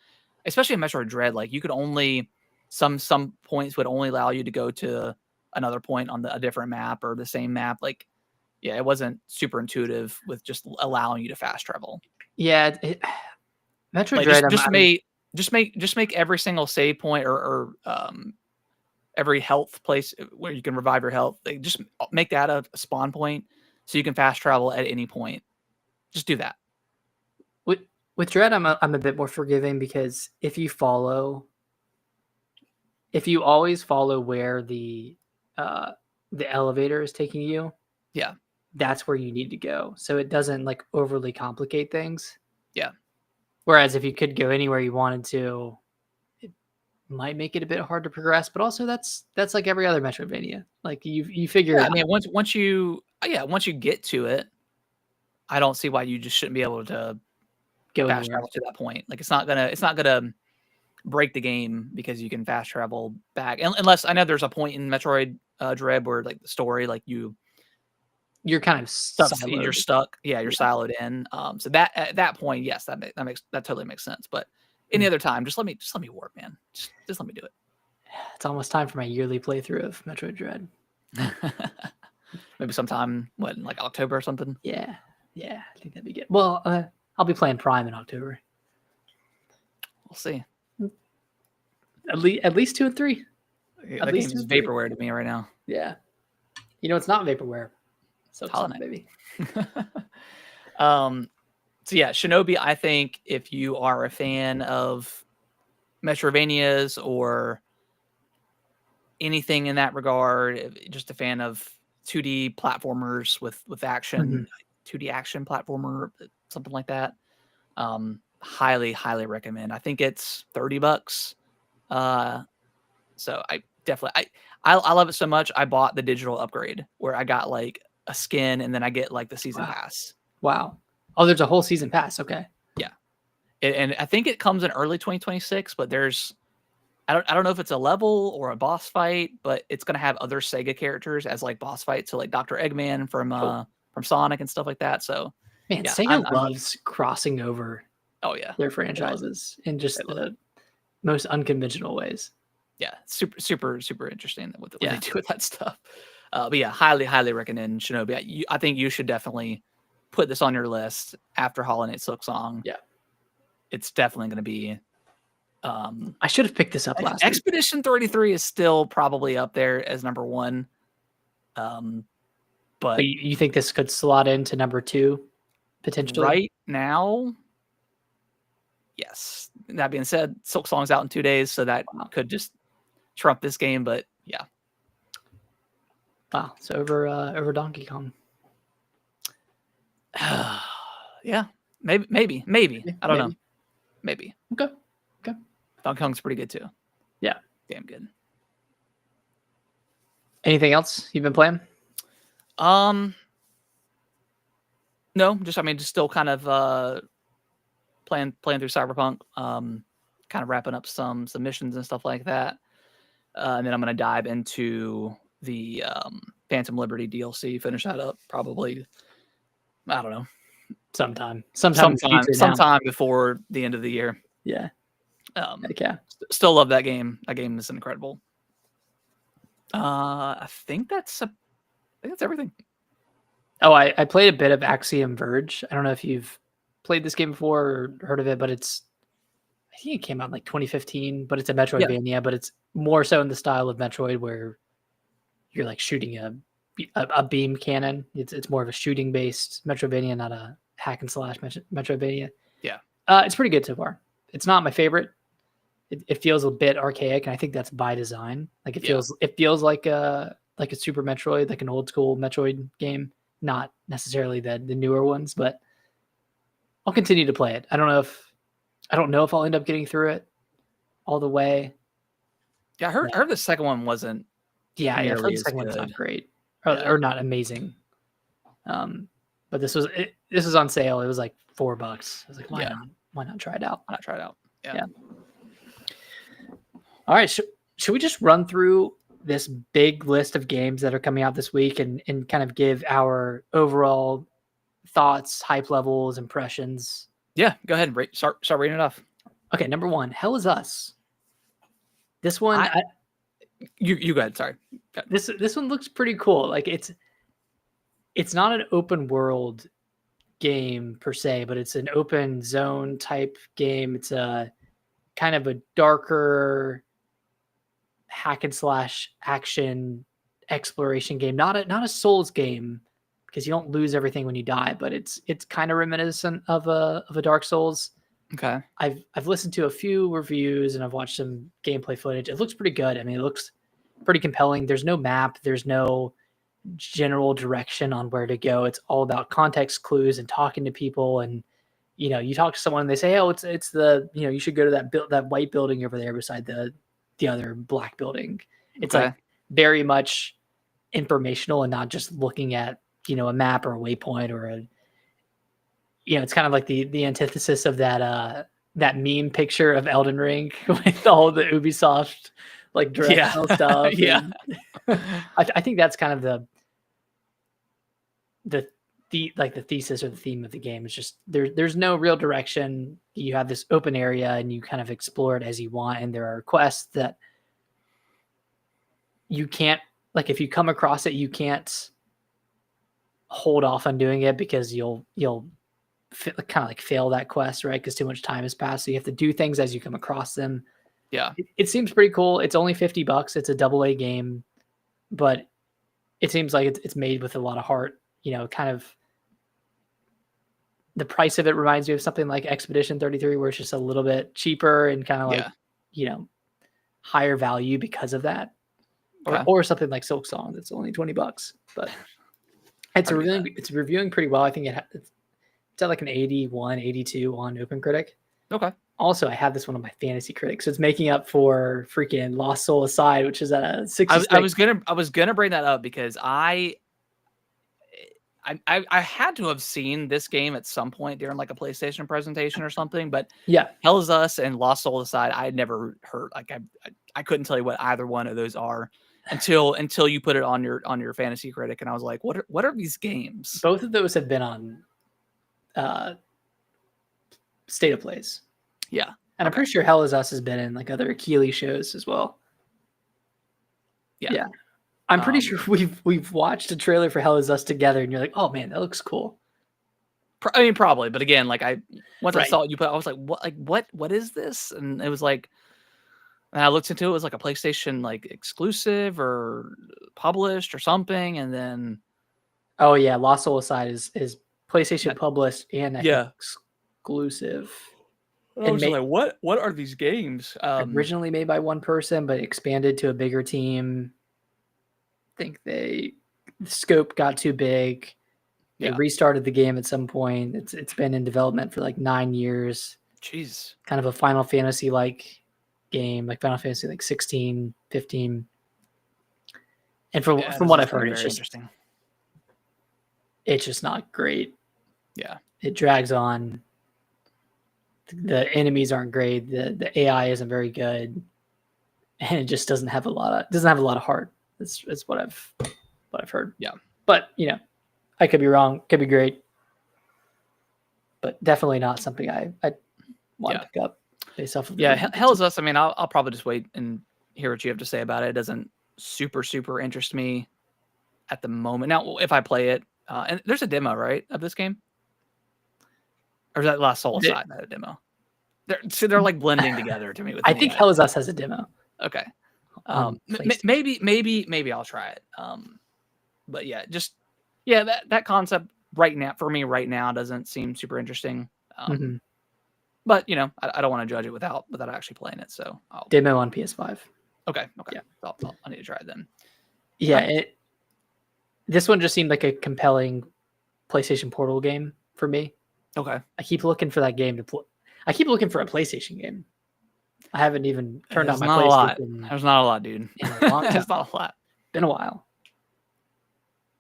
especially in Metroid Dread. Like you could only some points would only allow you to go to another point on a different map or the same map. Like, yeah, it wasn't super intuitive with just allowing you to fast travel. Yeah, Metroid Dread just make every single save point or every health place where you can revive your health. They just make that a spawn point so you can fast travel at any point. Just do that. With Dread, I'm a bit more forgiving because if you always follow where the elevator is taking you, yeah, that's where you need to go. So it doesn't like overly complicate things. Yeah. Whereas if you could go anywhere you wanted to, it might make it a bit hard to progress. But also that's like every other Metroidvania. Like you figure it out. I mean, once you get to it, I don't see why you just shouldn't be able to go fast travel to that point. Like it's not gonna break the game because you can fast travel back, unless I know there's a point in Metroid Dread where like the story, like you're kind of stuck. You're stuck. Yeah, you're siloed in. So that at that point, yes, that totally makes sense. But any other time, just let me warp, man. Just let me do it. It's almost time for my yearly playthrough of Metroid Dread. Maybe sometime like October or something. Yeah, I think that'd be good. Well, I'll be playing Prime in October. We'll see. At least 2 and 3. Yeah, At that game least is 2 or 3. vaporware to me right now. Yeah. You know, it's not vaporware. Hollow Silksong, Knight. baby. um, so yeah, Shinobi. I think if you are a fan of Metrovanias or anything in that regard, just a fan of 2D platformers with action, Mhm. 2D action platformer, something like that. Highly recommend. I think it's $30. Uh, so I definitely I love it so much. I bought the digital upgrade where I got like a skin and then I get like the season Wow. pass. Wow. Oh, there's a whole season pass. Okay. Yeah, and I think it comes in early 2026. But there's I don't know if it's a level or a boss fight, but it's gonna have other Sega characters as like boss fights. So like Dr. Eggman Oh, from Sonic and stuff like that. So man, yeah, Sega I'm loves crossing over oh yeah, their they love it. franchises in just They love it. the most unconventional ways. Yeah, super interesting what they Yeah. do with that stuff. But yeah, highly recommend Shinobi. I think you should definitely put this on your list after Hollow Knight Silksong. Yeah. It's definitely going to be. Um, I should have picked this up last week. Expedition 33 is still probably up there as number one. But But you think this could slot into number 2 potentially? right now, yes. That being said, Silksong's out in 2 days, so that Wow. could just trump this game. But yeah, Wow. So over Donkey Kong. yeah, maybe. I don't know. Maybe. Maybe Okay. Okay. Donkey Kong's pretty good too. Yeah. Damn good. Anything else you've been playing? No, just I mean, just still kind of playing through Cyberpunk. Kind of wrapping up some missions and stuff like that. And then I'm gonna dive into the Phantom Liberty DLC. Finish that up probably. I don't know, Sometime in the future now. sometime before the end of the year. Yeah. Heck yeah. Still love that game. That game is incredible. I think that's everything. Oh, I played a bit of Axiom Verge. I don't know if you've played this game before or heard of it, but I think it came out in like 2015, but it's a Yeah, Metroidvania, but it's more so in the style of Metroid where you're like shooting a beam cannon. It's more of a shooting based Metroidvania, not a hack and slash Metroidvania. yeah, It's pretty good so far. It's not my favorite. It feels a bit archaic, and I think that's by design. Like it yeah. feels like a Super Metroid, like an old school Metroid game, not necessarily the newer ones. But I'll continue to play it. I don't know if I'll end up getting through it all the way. Yeah, I heard the second one wasn't Yeah, I've heard nearly the as second one's good. not great Yeah. or not amazing. But this was on sale. It was like $4. I was like, Yeah. why not try it out? Why not try it out? Yeah. Yeah. All right, should we just run through this big list of games that are coming out this week and kind of give our overall thoughts, hype levels, impressions? Yeah, go ahead and start reading it off. Okay, number 1, Hell Is Us. This one, You go ahead. Sorry. this one looks pretty cool. Like it's not an open world game per se, but it's an open zone type game. It's a kind of a darker hack and slash action exploration game. Not a Souls game because you don't lose everything when you die, but it's kind of reminiscent of a Dark Souls. Okay. I've listened to a few reviews and I've watched some gameplay footage. It looks pretty good. I mean, it looks pretty compelling. There's no map. There's no general direction on where to go. It's all about context clues and talking to people. And you talk to someone and they say, "Oh, it's the you should go to that white building over there beside the other black building." It's Okay. like very much informational and not just looking at a map or a waypoint or it's kind of like the antithesis of that meme picture of Elden Ring with all the Ubisoft like directional stuff. Yeah. I think that's kind of the thesis or the theme of the game is just there's no real direction. You have this open area and you kind of explore it as you want, and there are quests that you can't, like, if you come across it, you can't hold off on doing it because you'll kind of like fail that quest, right? Because too much time has passed. So you have to do things as you come across them. Yeah. It seems pretty cool. It's only $50. It's a AA game, but it seems like it's made with a lot of heart. Kind of the price of it reminds me of something like Expedition 33, where it's just a little bit cheaper and kind of like, Yeah. higher value because of that. Okay. Or something like Silksong that's only $20. But it's Hard to beat that. it's reviewing pretty well. I think it's at like an 81, 82 on OpenCritic. Okay. Also, I have this one on my fantasy critics, so it's making up for freaking Lost Soul Aside, which is at a 66. I was gonna bring that up because I had to have seen this game at some point during like a PlayStation presentation or something, but Yeah. Hell is Us and Lost Soul Aside, I had never heard. Like I couldn't tell you what either one of those are until you put it on your fantasy critic, and I was like, what are these games? Both of those have been on State of Plays. Yeah. And I'm pretty sure Hell is Us has been in like other Keeley shows as well. Yeah. I'm pretty sure we've watched a trailer for Hell is Us together, and you're like, oh man, that looks cool. I mean, probably, but again, like once I Right. saw it, I was like, what is this? And it was like, and I looked into it, it was like a PlayStation like exclusive or published or something, and then Oh yeah, Lost Soul Aside is PlayStation published and I think yeah. exclusive. I was like, what are these games? Originally made by one person, but expanded to a bigger team. I think the scope got too big. They restarted the game at some point. It's been in development for like 9 years. Jeez. Kind of a Final Fantasy like game, like Final Fantasy like 16, 15. And from what I've heard, interesting. It's just not great. Yeah. It drags on. The enemies aren't great. The AI isn't very good, and it just doesn't have a lot of heart. It's what I've heard. Yeah, but I could be wrong. Could be great, but definitely not something I want to pick up based off of. Yeah, Hell is Us. I mean, I'll probably just wait and hear what you have to say about it. It doesn't super interest me at the moment. Now, if I play it, and there's a demo, right, of this game? Or is that Lost Soul Aside, not a demo? They're like blending together to me. I think Hell is Us has a demo. Okay. Maybe I'll try it. But yeah, that concept right now doesn't seem super interesting. But I don't want to judge it without actually playing it. So demo on PS5. Okay. Yeah. I need to try it then. Yeah. This one just seemed like a compelling PlayStation Portal game for me. Okay. I keep looking for that game to play. I keep looking for a PlayStation game. I haven't even turned on my PlayStation. There's not a lot, dude. There's not a lot. Been a while.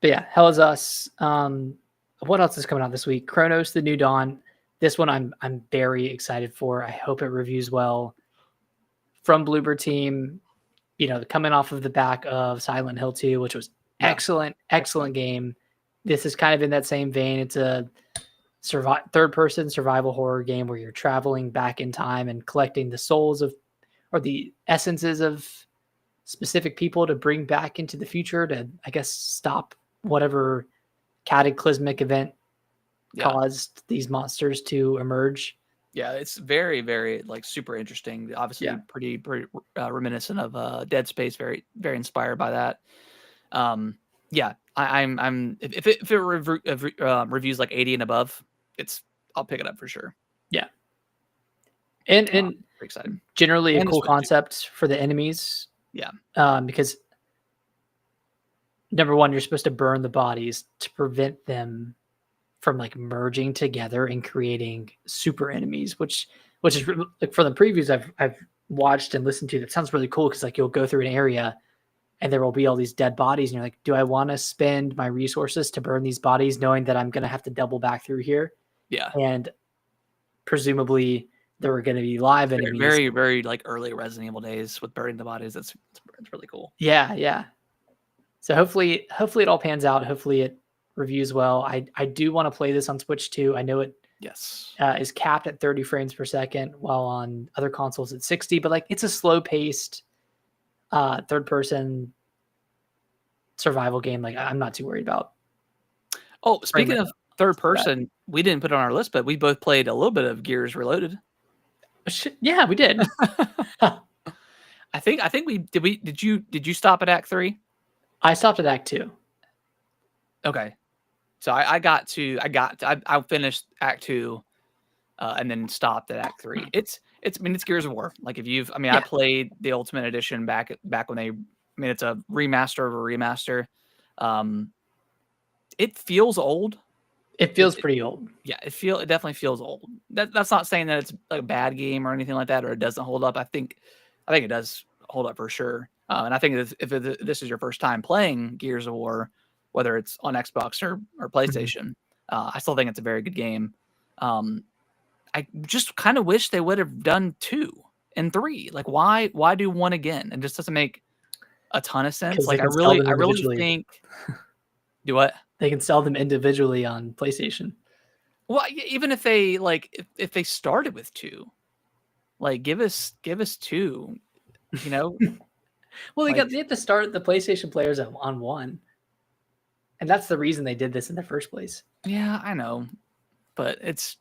But yeah, Hell is Us. What else is coming out this week? Chronos: The New Dawn. This one I'm very excited for. I hope it reviews well. From Bloober Team, coming off of the back of Silent Hill 2, which was excellent game. This is kind of in that same vein. It's a third-person survival horror game where you're traveling back in time and collecting the souls or the essences of specific people to bring back into the future to, I guess, stop whatever cataclysmic event caused these monsters to emerge. Yeah, it's very, very like super interesting. Obviously, pretty reminiscent of Dead Space. Very, very inspired by that. I'm if it reviews like 80 and above, I'll pick it up for sure. Yeah, and pretty excited. Generally a cool concept for the enemies. Yeah, because number one, you're supposed to burn the bodies to prevent them from like merging together and creating super enemies, which is like for the previews I've watched and listened to. That sounds really cool because like you'll go through an area and there will be all these dead bodies and you're like, do I want to spend my resources to burn these bodies knowing that I'm going to have to double back through here? Yeah. And presumably there were going to be live enemies. Very, very like early Resident Evil days with burning the bodies. It's really cool. Yeah. So hopefully it all pans out. Hopefully it reviews well. I do want to play this on Switch too. I know it is capped at 30 frames per second, while on other consoles it's 60, but like it's a slow paced third person survival game. Like I'm not too worried about. Oh, speaking of third person, we didn't put it on our list, but we both played a little bit of Gears Reloaded. Yeah, we did. I think did you stop at Act 3? I stopped at Act 2. Okay. So I finished Act 2, and then stopped at Act 3. I mean, it's Gears of War. Like, I Yeah, played the Ultimate Edition back when it's a remaster of a remaster. Um, it feels old. it It feels pretty old. Yeah, it definitely feels old. That's not saying that it's like a bad game or anything like that, or it doesn't hold up. I think it does hold up for sure. And I think this is your first time playing Gears of War, whether it's on Xbox or Mhm. PlayStation, I still think it's a very good game. Um, I just kind of wish they would have done 2 and 3. Like, why do 1 again? It just doesn't make a ton of sense. 'Cause they Like, can sell them I really individually. think do what? They can sell them individually on PlayStation. Well, even if they like if they started with 2, like give us 2, you know? Well, Like, they have to start the PlayStation players on 1, and that's the reason they did this in the first place. yeah, I know, but it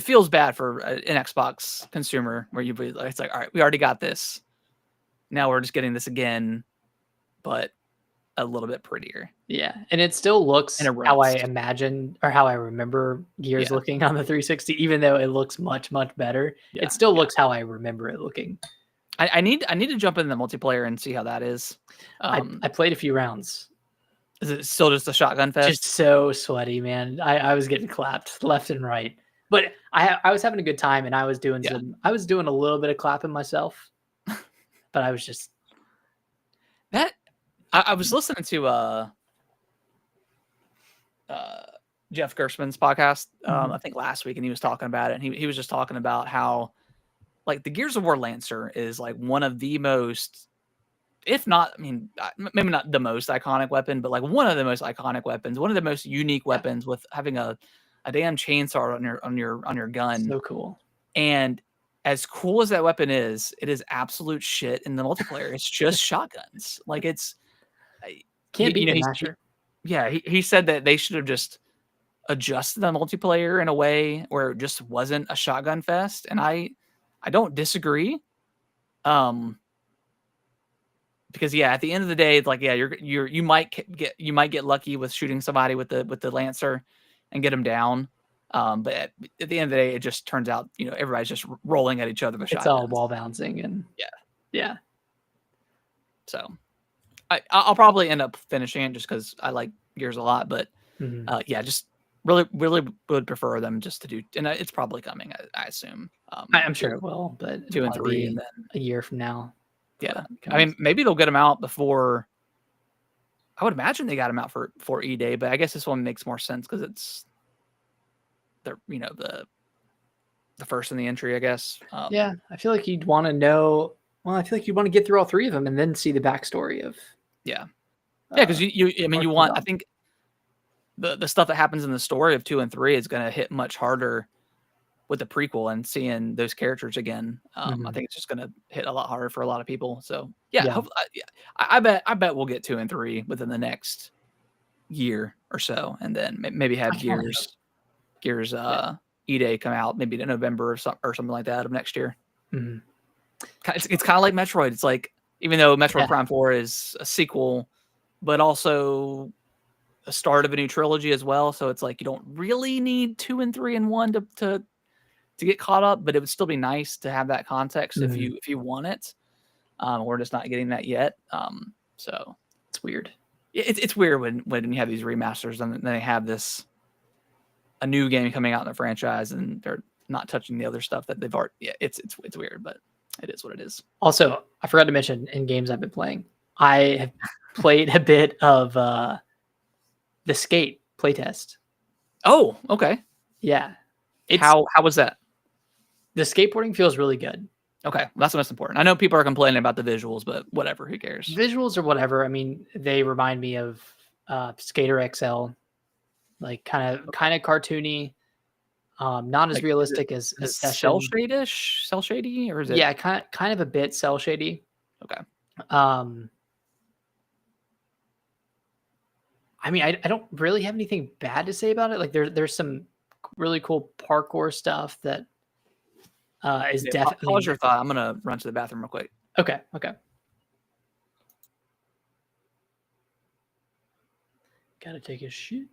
feels bad for an Xbox consumer where it's like, all right, we already got this. Now we're just getting this again, but a little bit prettier Yeah, and it still and looks it how I runs. imagine or how I remember Gears Yeah, looking on the 360, even though it looks much, much better. It yeah, still yeah. looks how I remember it looking. I need to jump in the multiplayer and see how that is. I played a few rounds. Is it still just a shotgun Just fest? so sweaty, man. I was getting clapped left and right. But I was having a good time and Yeah. I was doing a little bit of clapping myself, but I was just That I was listening to uh, Jeff Gershman's podcast, Mhm. I think last week, and he was talking about it. And he was just talking about how like the Gears of War Lancer is like one of the most, if not, I mean, maybe not the most iconic weapon, but like one of the most iconic weapons, one of the most unique Yeah, weapons with having a damn chainsaw on your gun. so cool. And as cool as that weapon is, it is absolute shit in the multiplayer. It's just shotguns. Like it's, I- Can't you beat know, the Master. yeah, he said that they should have just adjusted the multiplayer in a way where it just wasn't a shotgun fest. And I don't disagree. Um, because yeah, at the end of the day, it's like yeah, you might get lucky with shooting somebody with the lancer and get them down. But at the end of the day, it just turns out everybody's just rolling at each other with It's all shotguns. wall bouncing and Yeah, yeah. so I'll probably end up finishing it just because I like Gears a lot. But Mhm. yeah, just really would prefer them just to do, and it's probably coming, I assume. I'm sure two it will, but it'll two and probably three, and be then a year from now before yeah, that I mean comes. maybe they'll get them out before. I would imagine they got them out for E-Day, but I guess this one makes more sense because it's the first in the entry, I guess. Yeah, I feel like you'd wanna know well, I feel like you'd wanna get through all 3 of them and then see the backstory of, Yeah, yeah, because uh, I mean what you comes want, I up. think the stuff that happens in the story of 2 and 3 is going to hit much harder with the prequel and seeing those characters again. I Mhm. think it's just going to hit a lot harder for a lot of people. So yeah, Yeah. hopefully, yeah, I bet we'll get 2 and 3 within the next year or so, and then maybe I have can only hope. Gears Yeah. E-Day come out maybe in November or something like that of next year. Mhm. It's kind of like Metroid. It's like even though Metroid Yeah. Prime 4 is a sequel, but also a start of a new trilogy as well. So it's like you don't really need 2 and 3 and 1 to get caught up, but it would still be nice to have that context Mhm. if you want it. We're just not getting that yet. So It's weird. it's weird when you have these remasters and then they have a new game coming out in the franchise and they're not touching the other stuff that they've already. Yeah, it's weird, but it is what it is. Also, I forgot to mention in games I've been playing, I have played a bit of, the Skate playtest. Oh, okay. Yeah. It's How was that? the skateboarding feels really good. Okay, that's what's important. I know people are complaining about the visuals, but whatever, who cares? Visuals or whatever, I mean, they remind me of, Skater XL, like, Okay, kinda cartoony, not as like realistic is it as Session. cell shady, or is it Yeah, kind of a bit cell shady. okay? Um, I mean, I don't really have anything bad to say about it. Like, there's some really cool parkour stuff that, is Yeah, def I pause mean your thought. I'm gonna run to the bathroom real quick. Okay, okay. Gotta take a shit.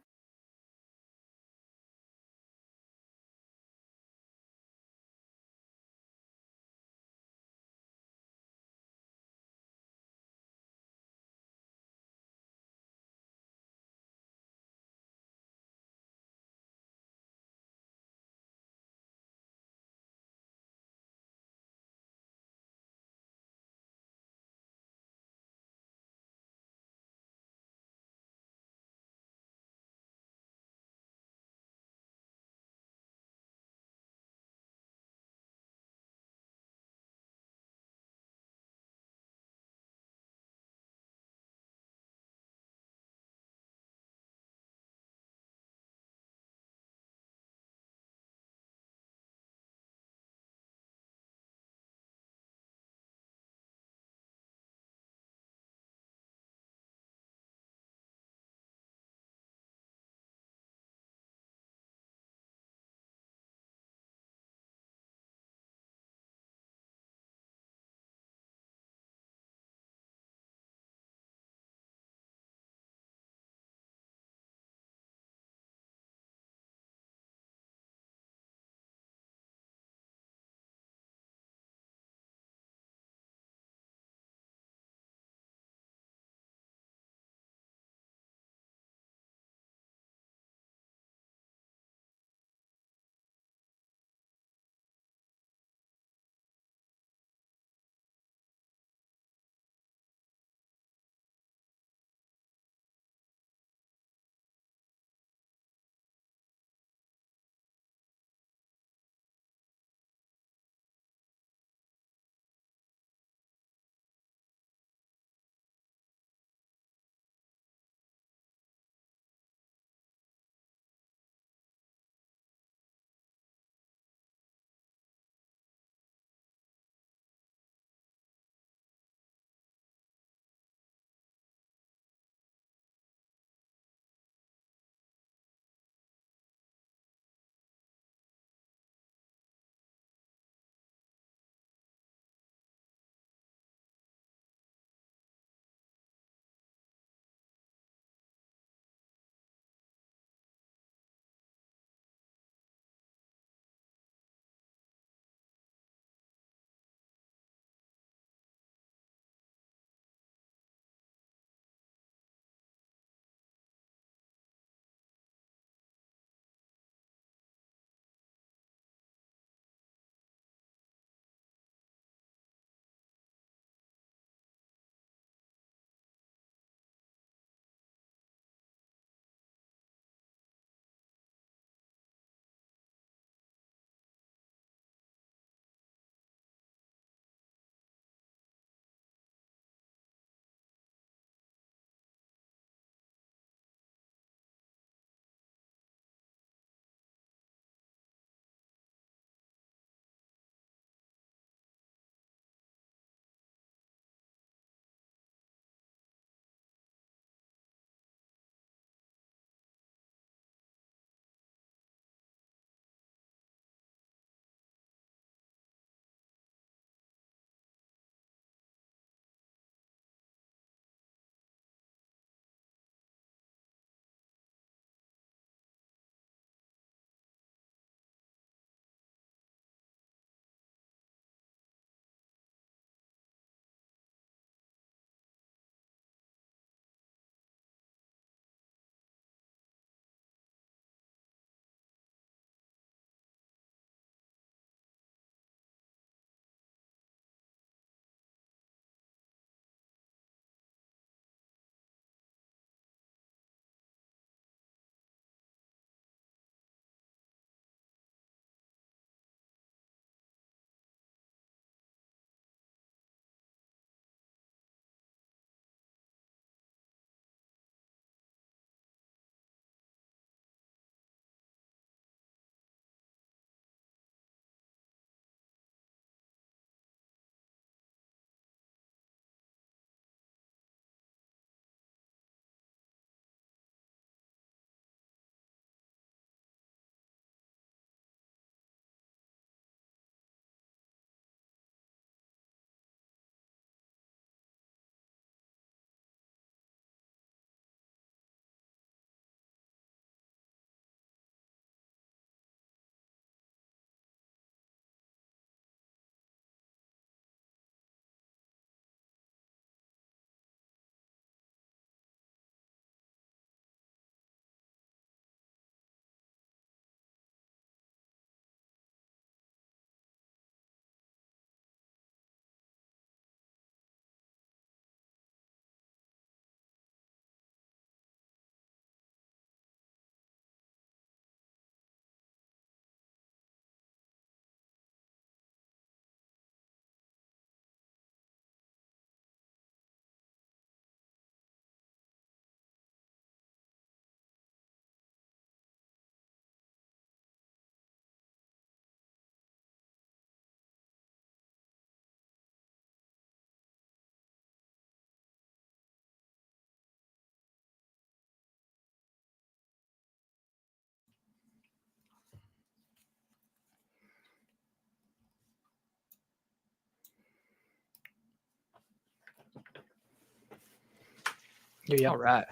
Here you All go. right.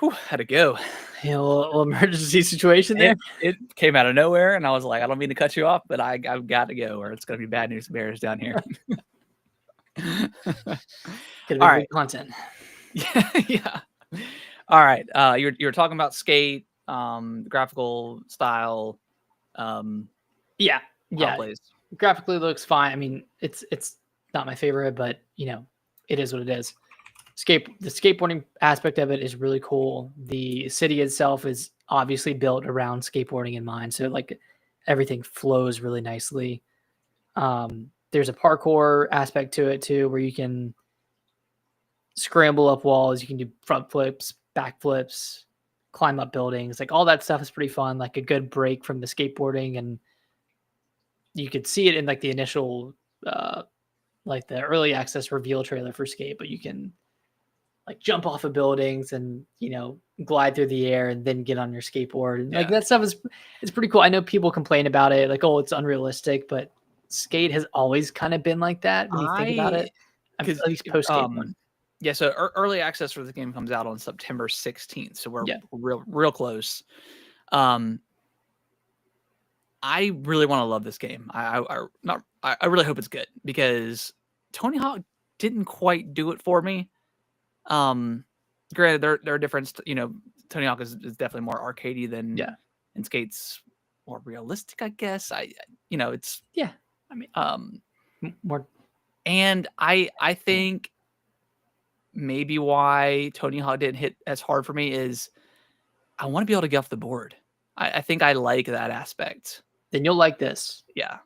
Whew, had to go. A little emergency situation there. It came out of nowhere, and I was like, I don't mean to cut you off, but I've got to go, or it's gonna be bad news bears down here. Could All be right. good content. Yeah, yeah. All right. You're talking about skate, graphical style, Yeah, how it yeah. plays. Graphically looks fine. I mean, it's not my favorite, but it is what it is. The skateboarding aspect of it is really cool. The city itself is obviously built around skateboarding in mind, so like everything flows really nicely. There's a parkour aspect to it too, where you can scramble up walls, you can do front flips, back flips, climb up buildings. Like all that stuff is pretty fun. Like a good break from the skateboarding, and you could see it in like the initial, like the early access reveal trailer for Skate, but you can like jump off of buildings and glide through the air and then get on your skateboard, and like Yeah. that stuff is it's pretty cool. I know people complain about it, like, oh, it's unrealistic, but Skate has always kind of been like that when you think about I it. At because least post Skate one. yeah, so early access for the game comes out on September 16th, so we're Yeah, real close. Um, I really want to love this game. I really hope it's good because Tony Hawk didn't quite do it for me. Um, Granted, there are different. Tony Hawk is definitely more arcadey than yeah, and Skate's more realistic, I guess. It's yeah. I mean, um, more. and I think maybe why Tony Hawk didn't hit as hard for me is I want to be able to get off the board. I think I like that aspect. Then you'll like this. Yeah.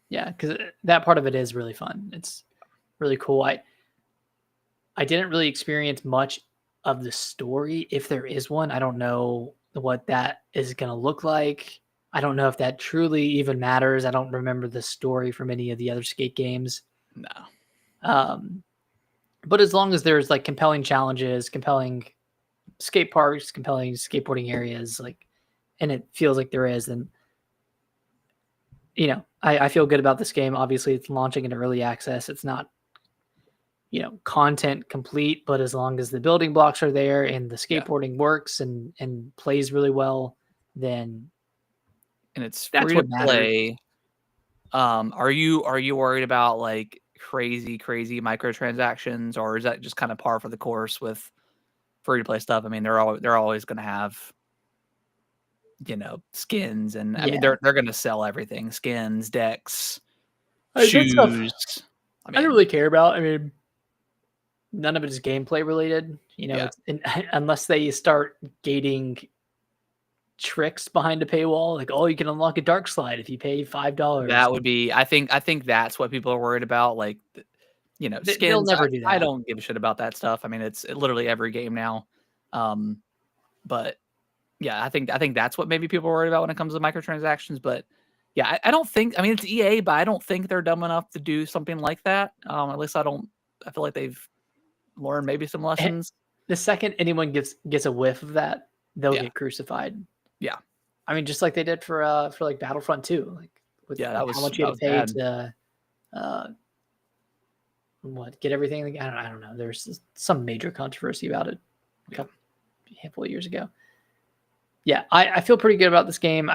Yeah, because that part of it is really fun. It's really cool. I didn't really experience much of the story, if there is one. I don't know what that is going to look like. I don't know if that truly even matters. I don't remember the story from any of the other skate games. No. Um, but as long as there's like compelling challenges, compelling skate parks, compelling skateboarding areas, like, and it feels like there is, then I feel good about this game. Obviously, it's launching into early access. It's not content complete, but as long as the building blocks are there and the Yeah. skateboarding works and plays really well, then And it's that's free to what matters. play. Are you worried about like crazy microtransactions, or is that just kind of par for the course with free to play stuff? I mean, they're always going to have skins, and I mean Yeah, they're going to sell everything: skins, decks, that stuff shoes. I I don't mean, really care about. I mean, none of it is gameplay related. yeah, It's unless they start gating tricks behind a paywall, like, oh, you can unlock a dark slide if you pay $5. that would be. I think that's what people are worried about. Like, They'll skins. never do I that. don't give a shit about that stuff. I mean, it's literally every game now. Um, but yeah, I think that's what maybe people are worried about when it comes to microtransactions. But yeah, I don't think. I mean, it's EA, but I don't think they're dumb enough to do something like that. At least I don't. I feel like they've learned maybe some lessons. The second anyone gets a whiff of that, they'll Yeah, get crucified. yeah, I mean, just like they did for like Battlefront 2, like with yeah. how much you That had was to pay bad. to uh get everything. I don't know. There's some major controversy about it a Yeah, couple handful of years ago. Yeah, I feel pretty good about this game.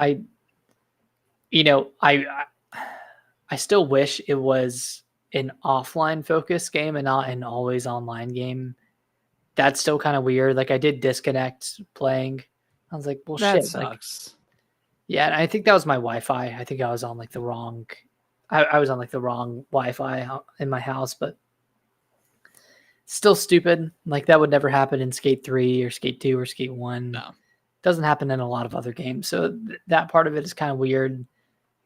You know, I still wish it was an offline focused game and not an always online game. That's still kind of weird. Like I did disconnect playing. I was like, well, that shit. Like, sucks. yeah, and I think that was my Wi-Fi. I think I was on like the wrong. I was on like the wrong Wi-Fi in my house, but still stupid. Like that would never happen in Skate 3 or Skate 2 or Skate 1. No, Doesn't happen in a lot of other games. So that part of it is kind of weird.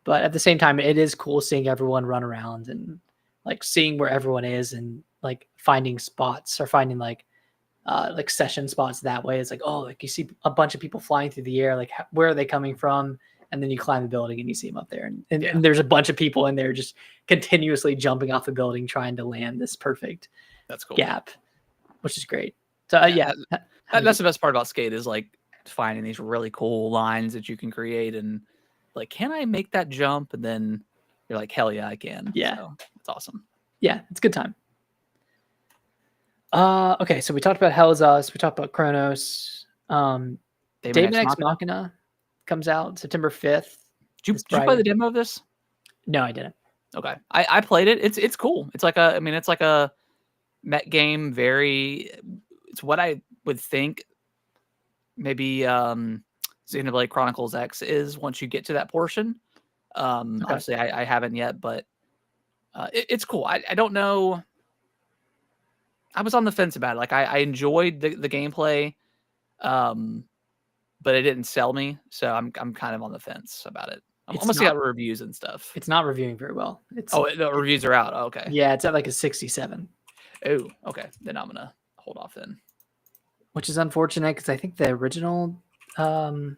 But at the same time, it is cool seeing everyone run around and like seeing where everyone is and like finding spots or finding like session spots that way. It's like, oh, like you see a bunch of people flying through the air, like where are they coming from? And then you climb the building and you see them up there. And, yeah, and there's a bunch of people in there just continuously jumping off the building, trying to land this perfect that's cool. gap, which is great. So Yeah, yeah. that's the best part about Skate is like finding these really cool lines that you can create and like, can I make that jump? And then you're like, hell yeah, I can. Yeah. So it's awesome. Yeah. It's a good time. Okay, so we talked about Hell is Us. We talked about Chronos. Daemon Daemon X X Machina. Machina comes out September 5th. Did you play the demo of this? No, I didn't. Okay, I played it. It's cool. It's like a, I mean, it's like a mech game. It's what I would think maybe Xenoblade Chronicles X is once you get to that portion. Okay. Obviously I haven't yet, but it's cool. I don't know. I was on the fence about it. Like I enjoyed the gameplay, um, but it didn't sell me. So I'm kind of on the fence about it. I'm It's gonna see not how reviews and stuff. it's not reviewing very well. Oh, the reviews are out. Oh, okay. Yeah, it's at like a 67. Oh, okay. Then I'm gonna hold off then. Which is unfortunate because I think the original oh,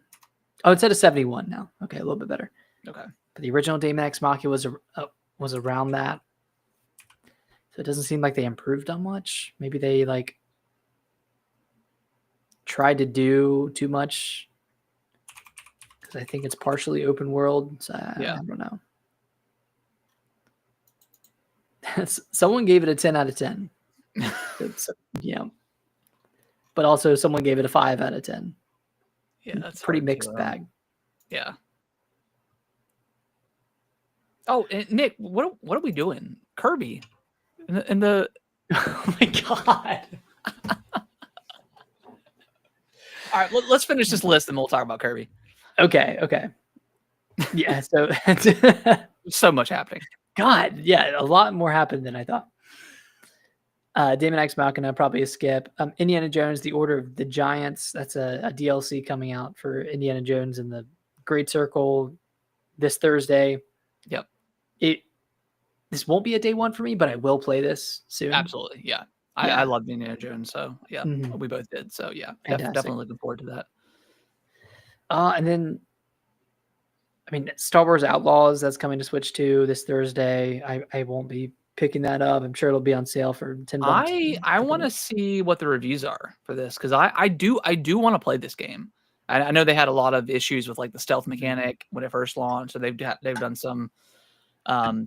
it's at a 71 now. Okay, a little bit better. Okay. But the original Daemon X Machina was around that. So it doesn't seem like they improved on much. Maybe they like tried to do too much because I think it's partially open world. So I don't know. Someone gave it a 10 out of 10. Yeah. But also someone gave it a 5 out of 10. Yeah, that's pretty mixed bag. Yeah. Oh, and Nick, what are we doing? Kirby, in the oh my god! All right, let's finish this list and we'll talk about Kirby. Okay. Yeah. So so much happening. God, yeah, a lot more happened than I thought. Daemon X Machina, probably a skip. Indiana Jones, The Order of the Giants. That's a DLC coming out for Indiana Jones and the Great Circle this Thursday. Yep. This won't be a day one for me, but I will play this soon. Absolutely, yeah. I love Indiana Jones, so yeah, we both did. So yeah, definitely looking forward to that. And then, I mean, Star Wars Outlaws, that's coming to Switch 2 this Thursday. I won't be picking that up. I'm sure it'll be on sale for $10. I want to see what the reviews are for this because I do want to play this game. I know they had a lot of issues with like the stealth mechanic when it first launched, so they've done some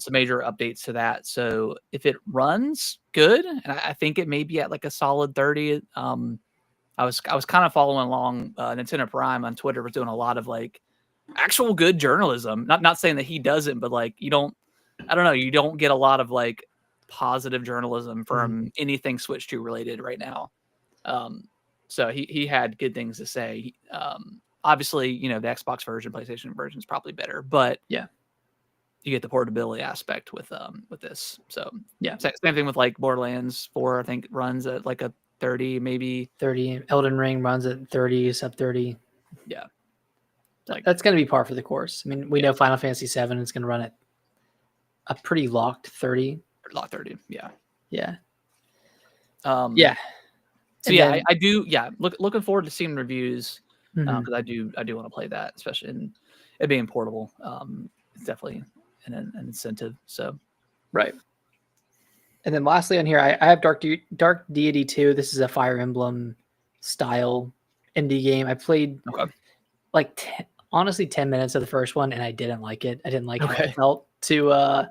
major updates to that. So if it runs good, and I think it may be at like a solid 30. I was kind of following along. Nintendo Prime on Twitter was doing a lot of like actual good journalism. Not saying that he doesn't, but like you don't get a lot of like positive journalism from anything Switch 2 related right now. So he had good things to say. Obviously, you know, the Xbox version, PlayStation version is probably better, but yeah, you get the portability aspect with this. So yeah, same thing with like Borderlands 4. I think runs at like a 30, maybe 30. Elden Ring runs at 30, sub 30. Yeah, like that's going to be par for the course. I mean, we know Final Fantasy 7 is going to run at a pretty locked 30. Locked 30. Yeah. Yeah. Yeah. So yeah, I do. Yeah, looking forward to seeing reviews because I do want to play that, especially in it being portable. It's definitely an incentive. So right. And then lastly on here, I have Dark Deity 2. This is a Fire Emblem style indie game. I played like honestly 10 minutes of the first one, and I didn't like it. I didn't like how it felt to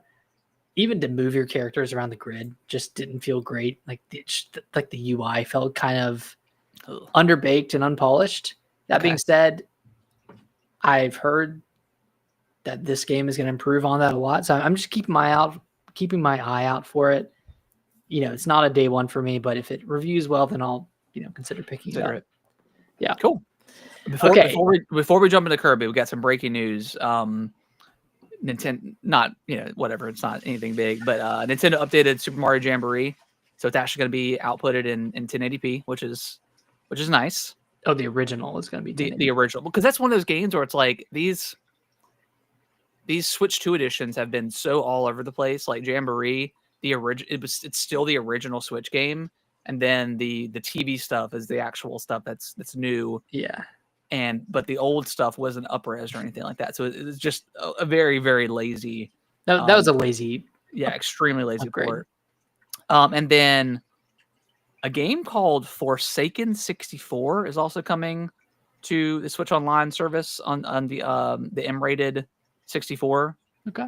even to move your characters around the grid. Just didn't feel great. Like the UI felt kind of underbaked and unpolished. That being said, I've heard that this game is going to improve on that a lot. So I'm just keeping my eye out for it. You know, it's not a day one for me, but if it reviews well, then I'll, consider picking it up. Yeah. Cool. Before we jump into Kirby, we got some breaking news. Nintendo, not, whatever, it's not anything big, but Nintendo updated Super Mario Jamboree. So it's actually going to be outputted in 1080p, which is nice. Oh, the original is going to be the original, because that's one of those games where it's like these Switch 2 editions have been so all over the place. Like Jamboree, it's still the original Switch game, and then the TV stuff is the actual stuff that's new. Yeah. But the old stuff wasn't up-res or anything like that. So it was just a very, very lazy. That was a lazy. Yeah, extremely lazy upgrade. port. And then a game called Forsaken 64 is also coming to the Switch Online service on the M-rated 64. Okay.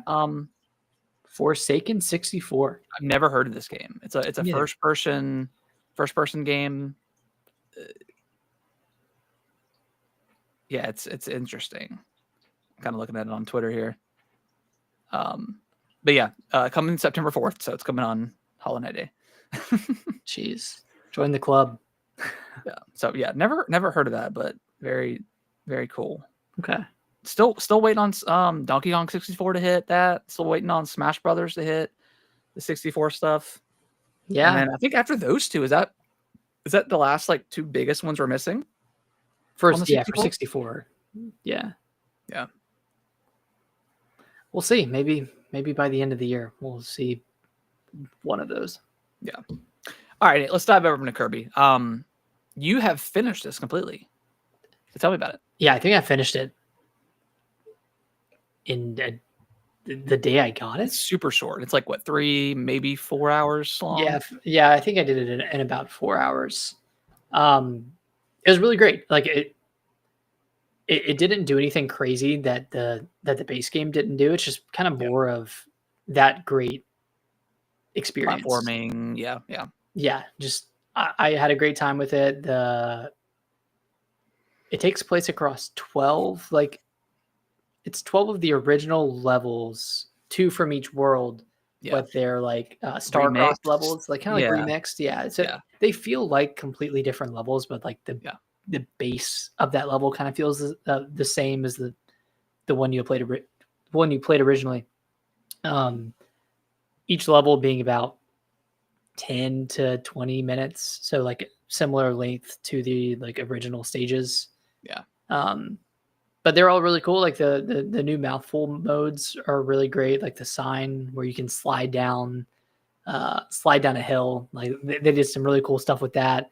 Forsaken 64. I've never heard of this game. It's a first-person first person game. Yeah, it's interesting. Kind of looking at it on Twitter here. But yeah, coming September 4th, so it's coming on Hollow Knight Day. Jeez, join the club. Yeah. So yeah, never heard of that, but very, very cool. Okay. Still waiting on Donkey Kong 64 to hit that. Still waiting on Smash Brothers to hit the 64 stuff. Yeah. And then I think after those two, is that the last like two biggest ones we're missing? First, on the yeah, for 64? 64. Yeah. Yeah. We'll see. Maybe by the end of the year, we'll see one of those. Yeah. All right, let's dive over into Kirby. You have finished this completely. So tell me about it. Yeah, I think I finished it in the day I got it. It's super short. It's like what, 3, maybe 4 hours long? Yeah, I think I did it in about 4 hours. It was really great. Like it didn't do anything crazy that the base game didn't do. It's just kind of more of that great experience. Platforming, yeah. Yeah, just I had a great time with it. It takes place across 12, like it's 12 of the original levels, 2 from each world, but they're like star-crossed levels, like kind of like remixed. Yeah, they feel like completely different levels, but like the base of that level kind of feels the same as the one you played originally. Each level being about 10 to 20 minutes, so like similar length to the like original stages. Yeah. But they're all really cool. Like the new mouthful modes are really great. Like the sign where you can slide down a hill. Like they did some really cool stuff with that.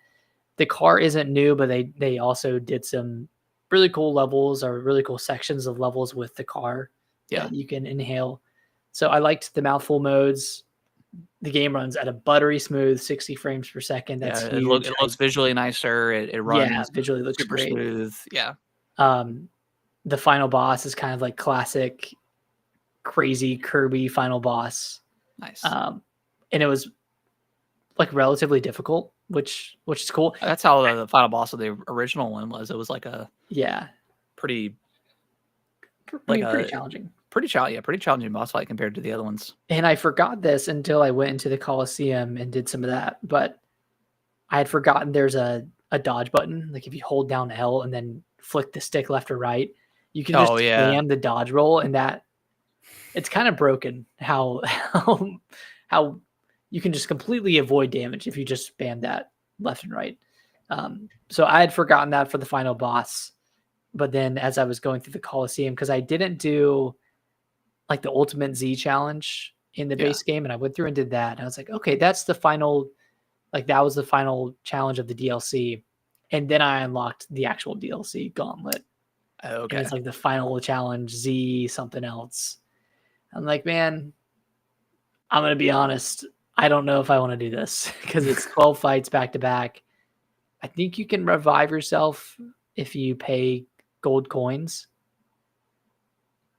The car isn't new, but they also did some really cool levels or really cool sections of levels with the car that you can inhale. So I liked the mouthful modes. The game runs at a buttery smooth 60 frames per second. That's huge. It looks visually nicer. It runs visually looks super great. smooth. Yeah. The final boss is kind of like classic crazy Kirby final boss. Nice. And it was like relatively difficult, which is cool. That's how the final boss of the original one was. It was like a pretty challenging. Pretty challenging boss fight compared to the other ones. And I forgot this until I went into the Coliseum and did some of that, but I had forgotten there's a dodge button. Like if you hold down L and then flick the stick left or right, you can just spam the dodge roll, and that it's kind of broken how you can just completely avoid damage if you just spam that left and right. So I had forgotten that for the final boss, but then as I was going through the Coliseum, because I didn't do like the Ultimate Z challenge in the base game, and I went through and did that, and I was like, okay, that's the final, like that was the final challenge of the DLC, and then I unlocked the actual DLC Gauntlet. Okay. And it's like the final challenge, Z something else. I'm like, man, I'm going to be honest. I don't know if I want to do this because it's 12 fights back to back. I think you can revive yourself if you pay gold coins.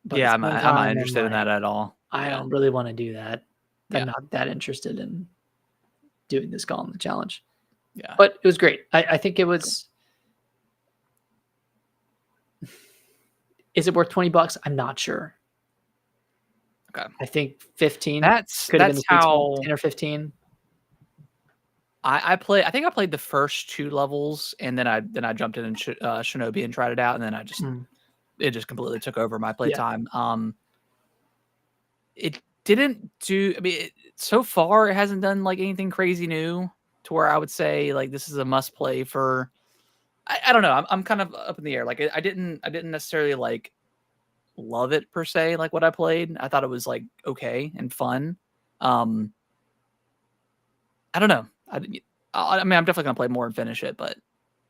But I'm not interested in that at all. I don't really want to do that. I'm not that interested in doing this Gauntlet challenge. Yeah. But it was great. I think it was... Is it worth $20? I'm not sure. Okay. I think 15. That's how 10 or 15. I think I played the first 2 levels, and then I jumped in Shinobi and tried it out, and then I just it just completely took over my playtime. It didn't do. I mean, so far it hasn't done like anything crazy new to where I would say like this is a must play for. I don't know. I'm kind of up in the air. Like I didn't necessarily like love it per se. Like what I played, I thought it was like okay and fun. I don't know. I mean, I'm definitely gonna play more and finish it, but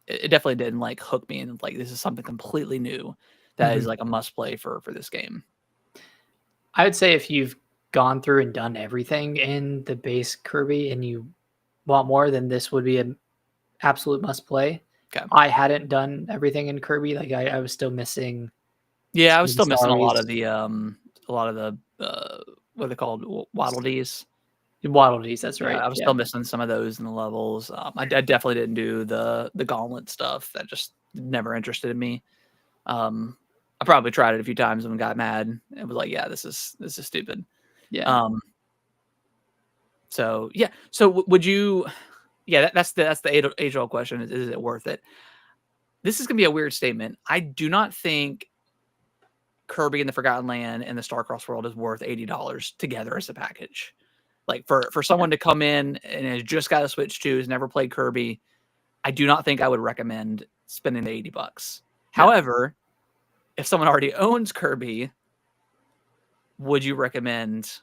it definitely didn't like hook me and like this is something completely new that is like a must play for this game. I would say if you've gone through and done everything in the base Kirby and you want more, then this would be an absolute must play. Okay. I hadn't done everything in Kirby. Like I was still missing. Yeah, I was still missing a lot of the what are they called? Waddle Dees. Waddle Dees, that's Yeah, right. I was Yeah. still missing some of those in the levels. I definitely didn't do the gauntlet stuff. That just never interested in me. I probably tried it a few times and got mad. It was like, yeah, this is stupid. Yeah. Um, so yeah. So would you? Yeah, that's the age old question. Is it worth it? This is gonna be a weird statement. I do not think Kirby and the Forgotten Land and the Starcross world is worth $80 together as a package. Like for someone to come in and has just got a Switch 2, has never played Kirby, I do not think I would recommend spending the $80. No. However, if someone already owns Kirby, would you recommend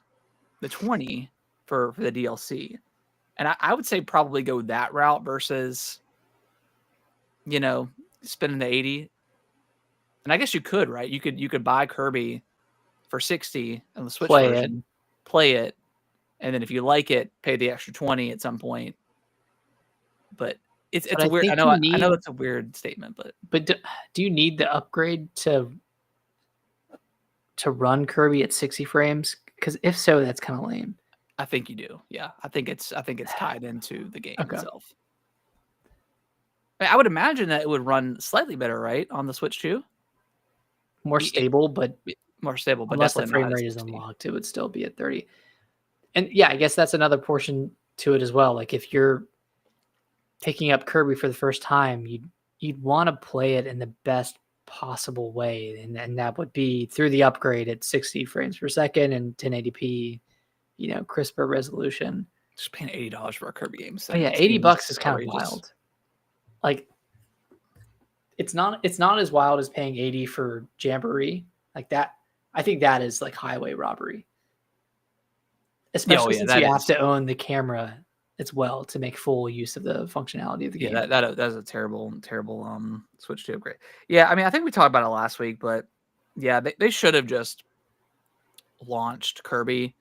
the 20 for the DLC? And I would say probably go that route versus, you know, spending the 80. And I guess you could, right? You could buy Kirby for 60 on the Switch Play it. version, play it, and then if you like it, pay the extra 20 at some point. But But it's I weird. think you I know need it's a weird statement, but but do you need the upgrade to run Kirby at 60 frames? Because if so, that's kind of lame. I think you do. Yeah, I think it's tied into the game Okay. itself. I would imagine that it would run slightly better, right, on the Switch 2? More It stable, but more stable, but unless the definitely not frame at rate is 60. unlocked, it would still be at 30. And yeah, I guess that's another portion to it as well. Like if you're picking up Kirby for the first time, you'd want to play it in the best possible way, and that would be through the upgrade at 60 frames per second and 1080p, crisper resolution. Just paying $80 for a Kirby game But yeah, that 80 seems bucks is kind of outrageous. wild. Like it's not as wild as paying 80 for Jamboree. Like that, I think that is like highway robbery. Yeah, oh Especially yeah, since that you have is. to own the camera as well to make full use of the functionality of the Yeah, game. that's a terrible Switch 2 upgrade. Yeah, I mean, I think we talked about it last week, but yeah, they should have just launched Kirby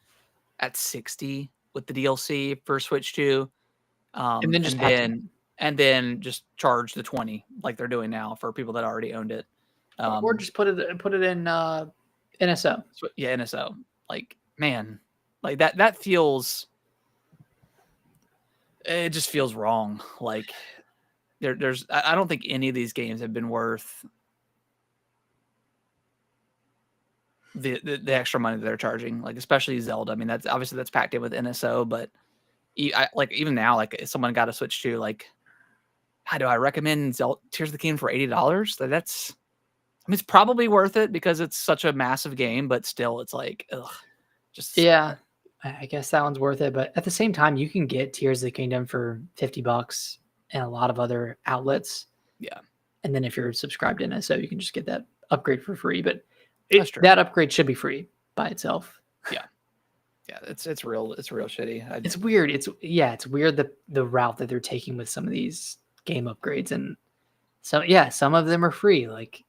at 60 with the DLC for Switch 2, And then just and packed it then in. just charge the 20 like they're doing now for people that already owned it. Or just put it in NSO. So, yeah, NSO. Like, man, like that feels. It just feels wrong. Like there's I don't think any of these games have been worth the extra money that they're charging. Like especially Zelda. I mean, that's packed in with NSO, but like even now, like if someone got a Switch to, like, how do I recommend Zelda Tears of the Kingdom for $80? That's, I mean, it's probably worth it because it's such a massive game, but still, it's like, ugh, just Yeah, I guess that one's worth it. But at the same time, you can get Tears of the Kingdom for $50 and a lot of other outlets. yeah, And then if you're subscribed to NSO, you can just get that upgrade for free. But that's true. that upgrade should be free by itself. Yeah, yeah, it's real shitty. It's weird. It's weird the route that they're taking with some of these game upgrades, and some of them are free, like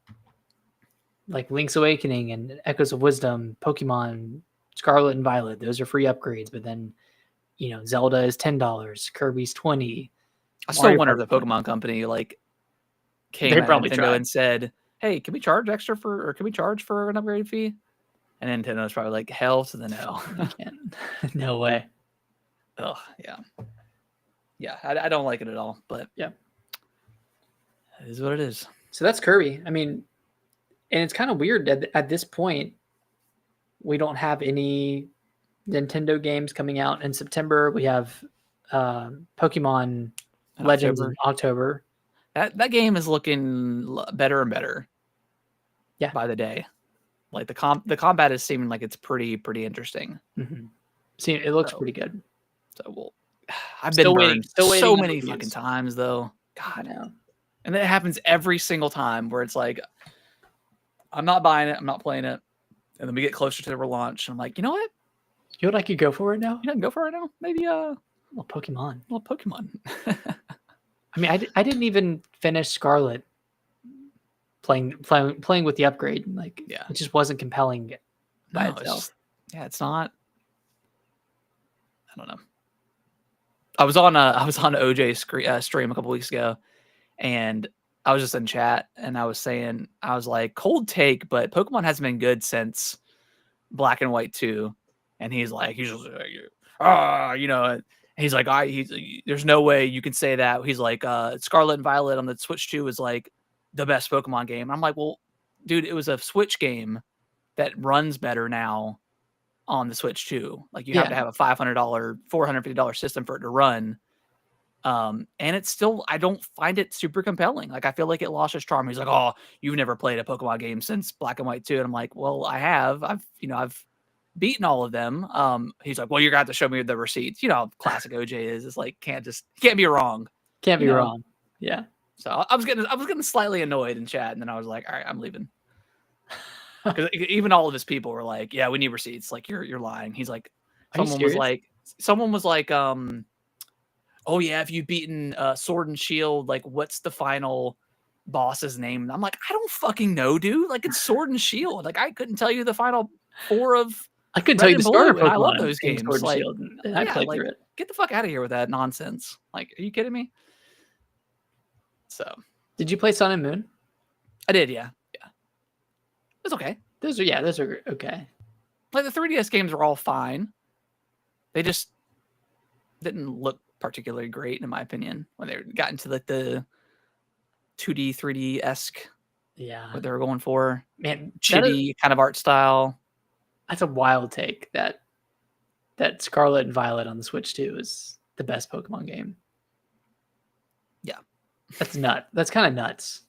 Link's Awakening and Echoes of Wisdom, Pokemon Scarlet and Violet. Those are free upgrades, but then Zelda is $10, Kirby's 20. I still Mario wonder if Kart the 20. Pokemon company like came They at probably Nintendo tried. and said, "Hey, can we charge extra for, or can we charge for an upgrade fee?" And Nintendo's probably like, "Hell to the no." You can't. No way. Ugh, yeah, yeah. I don't like it at all, but Yeah. it is what it is. So that's Kirby. I mean, and it's kind of weird that at this point we don't have any Nintendo games coming out in September. We have Pokemon In Legends October, in October. that game is looking better and better. Yeah. By the day, like the combat is seeming like it's pretty interesting. Mm-hmm. See, it looks So, pretty good. I've Still been waiting. burned Still waiting so on many reviews. fucking times though. I God, know. and it happens every single time where it's like, I'm not buying it, I'm not playing it, and then we get closer to the launch, and I'm like, you know what? You know what I could go for right now? You know, go for it now. Maybe A little Pokemon. little Pokemon. I mean, I didn't even finish Scarlet playing with the upgrade. Like, Yeah. it just wasn't compelling by No, it's itself. just, yeah, it's not. I don't know. I was on OJ's stream a couple weeks ago, and I was just in chat, and I was saying, I was like, cold take, but Pokemon hasn't been good since Black and White 2. and he's just like, you know, and he's like, there's no way you can say that. He's like, Scarlet and Violet on the Switch 2 is like the best Pokemon game. I'm like, well, dude, it was a Switch game that runs better now on the Switch 2. Like you have to Yeah. have a $500, $450 system for it to run. And it's still, I don't find it super compelling. Like I feel like it lost its charm. He's like, oh, you've never played a Pokemon game since Black and White 2. And I'm like, well, I have. I've beaten all of them. He's like, well, you're gonna have to show me the receipts. You know how classic OJ is. It's like can't be wrong. Can't You be know? wrong. Yeah. So I was getting slightly annoyed in chat, and then I was like, all right, I'm leaving. Because even all of his people were like, yeah, we need receipts. Like you're lying. He's like, someone was like, oh yeah, if you've beaten Sword and Shield, like what's the final boss's name? And I'm like, I don't fucking know, dude. Like it's Sword and Shield. Like I couldn't tell you the final 4 of I couldn't tell Red you and the starter Blue, and I love Pokemon those in games. Sword and Like, Shield, and I played like through it. get the fuck out of here with that nonsense. Like, are you kidding me? So Did you play Sun and Moon? I did, yeah. It's okay. Those are okay. Like the 3DS games were all fine. They just didn't look particularly great, in my opinion, when they got into like the 2D, 3D esque. Yeah, What they were going for, man, chibi kind of art style. That's a wild take. That Scarlet and Violet on the Switch 2 is the best Pokemon game. Yeah, that's nuts. That's kind of nuts.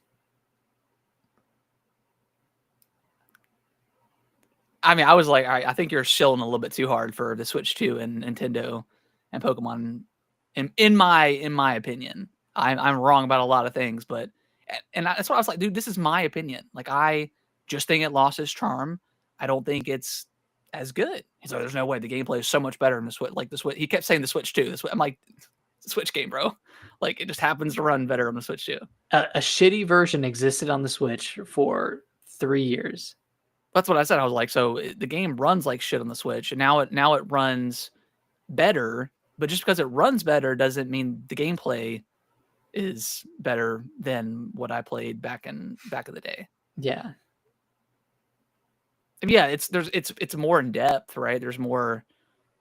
I mean, I was like, I think you're shilling a little bit too hard for the Switch 2 and Nintendo and Pokemon. In my opinion, I'm wrong about a lot of things, but that's why I was like, dude, this is my opinion. Like, I just think it lost its charm. I don't think it's as good. He's like, there's no way the gameplay is so much better in the Switch. Like the Switch, he kept saying the Switch 2. I'm like, it's a Switch game, bro. Like it just happens to run better on the Switch 2. A shitty version existed on the Switch for 3 years. That's what I said. I was like, so the game runs like shit on the Switch, and now it runs better. But just because it runs better doesn't mean the gameplay is better than what I played back in the day. Yeah. Yeah, it's more in depth, right? There's more,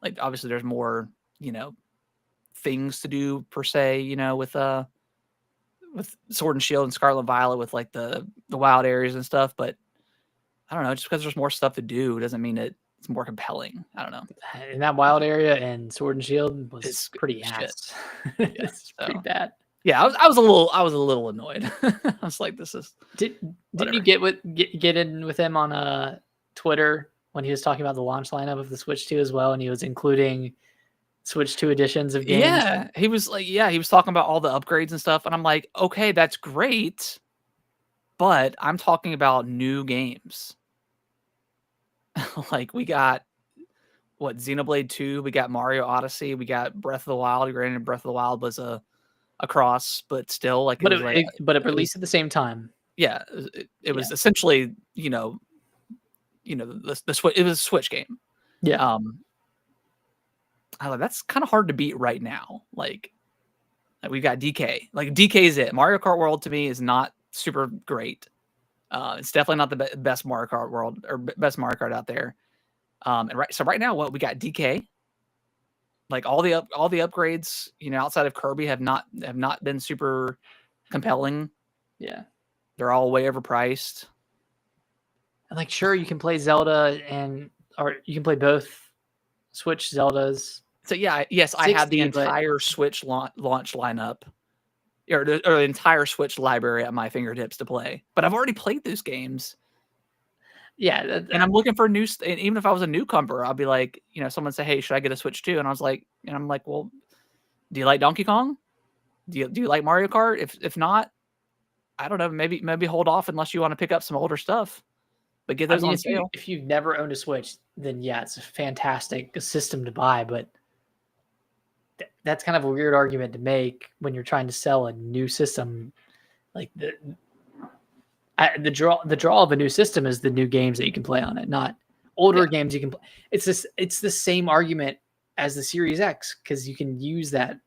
like obviously there's more, things to do per se, with Sword and Shield and Scarlet and Violet with like the wild areas and stuff, but I don't know, just because there's more stuff to do doesn't mean it's more compelling. I don't know. In that wild area and Sword and Shield was pretty ass. Yeah, it's pretty bad. Yeah, I was a little annoyed. I was like, this is Didn't you get in with him on Twitter when he was talking about the launch lineup of the Switch 2 as well, and he was including Switch 2 editions of games? Yeah, he was talking about all the upgrades and stuff, and I'm like, okay, that's great, but I'm talking about new games. Like we got Xenoblade 2, we got Mario Odyssey, we got Breath of the Wild. Granted, Breath of the Wild was a cross, but still, like, but it released at the same time. Yeah, it was essentially, the Switch. It was a Switch game. Yeah. I like that's kind of hard to beat right now. Like we've got DK. Like DK is it. Mario Kart World to me is not super great. It's definitely not the best Mario Kart World or best Mario Kart out there. So right now, we got DK. Like all the upgrades, outside of Kirby have not been super compelling. Yeah, they're all way overpriced. And like, sure, you can play Zelda or you can play both Switch Zeldas. So yeah, yes, I have the entire Switch launch lineup, or the entire Switch library at my fingertips to play. But I've already played those games. Yeah, and I'm looking for new. And even if I was a newcomer, I'll be like, someone say, "Hey, should I get a Switch 2?" And I'm like, well, do you like Donkey Kong? Do you like Mario Kart? If not, I don't know. Maybe hold off unless you want to pick up some older stuff. But get those on sale. If you've never owned a Switch, then yeah, it's a fantastic system to buy. But that's kind of a weird argument to make when you're trying to sell a new system. Like the draw of a new system is the new games that you can play on it, not older games you can play. It's the same argument as the Series X, because you can use that.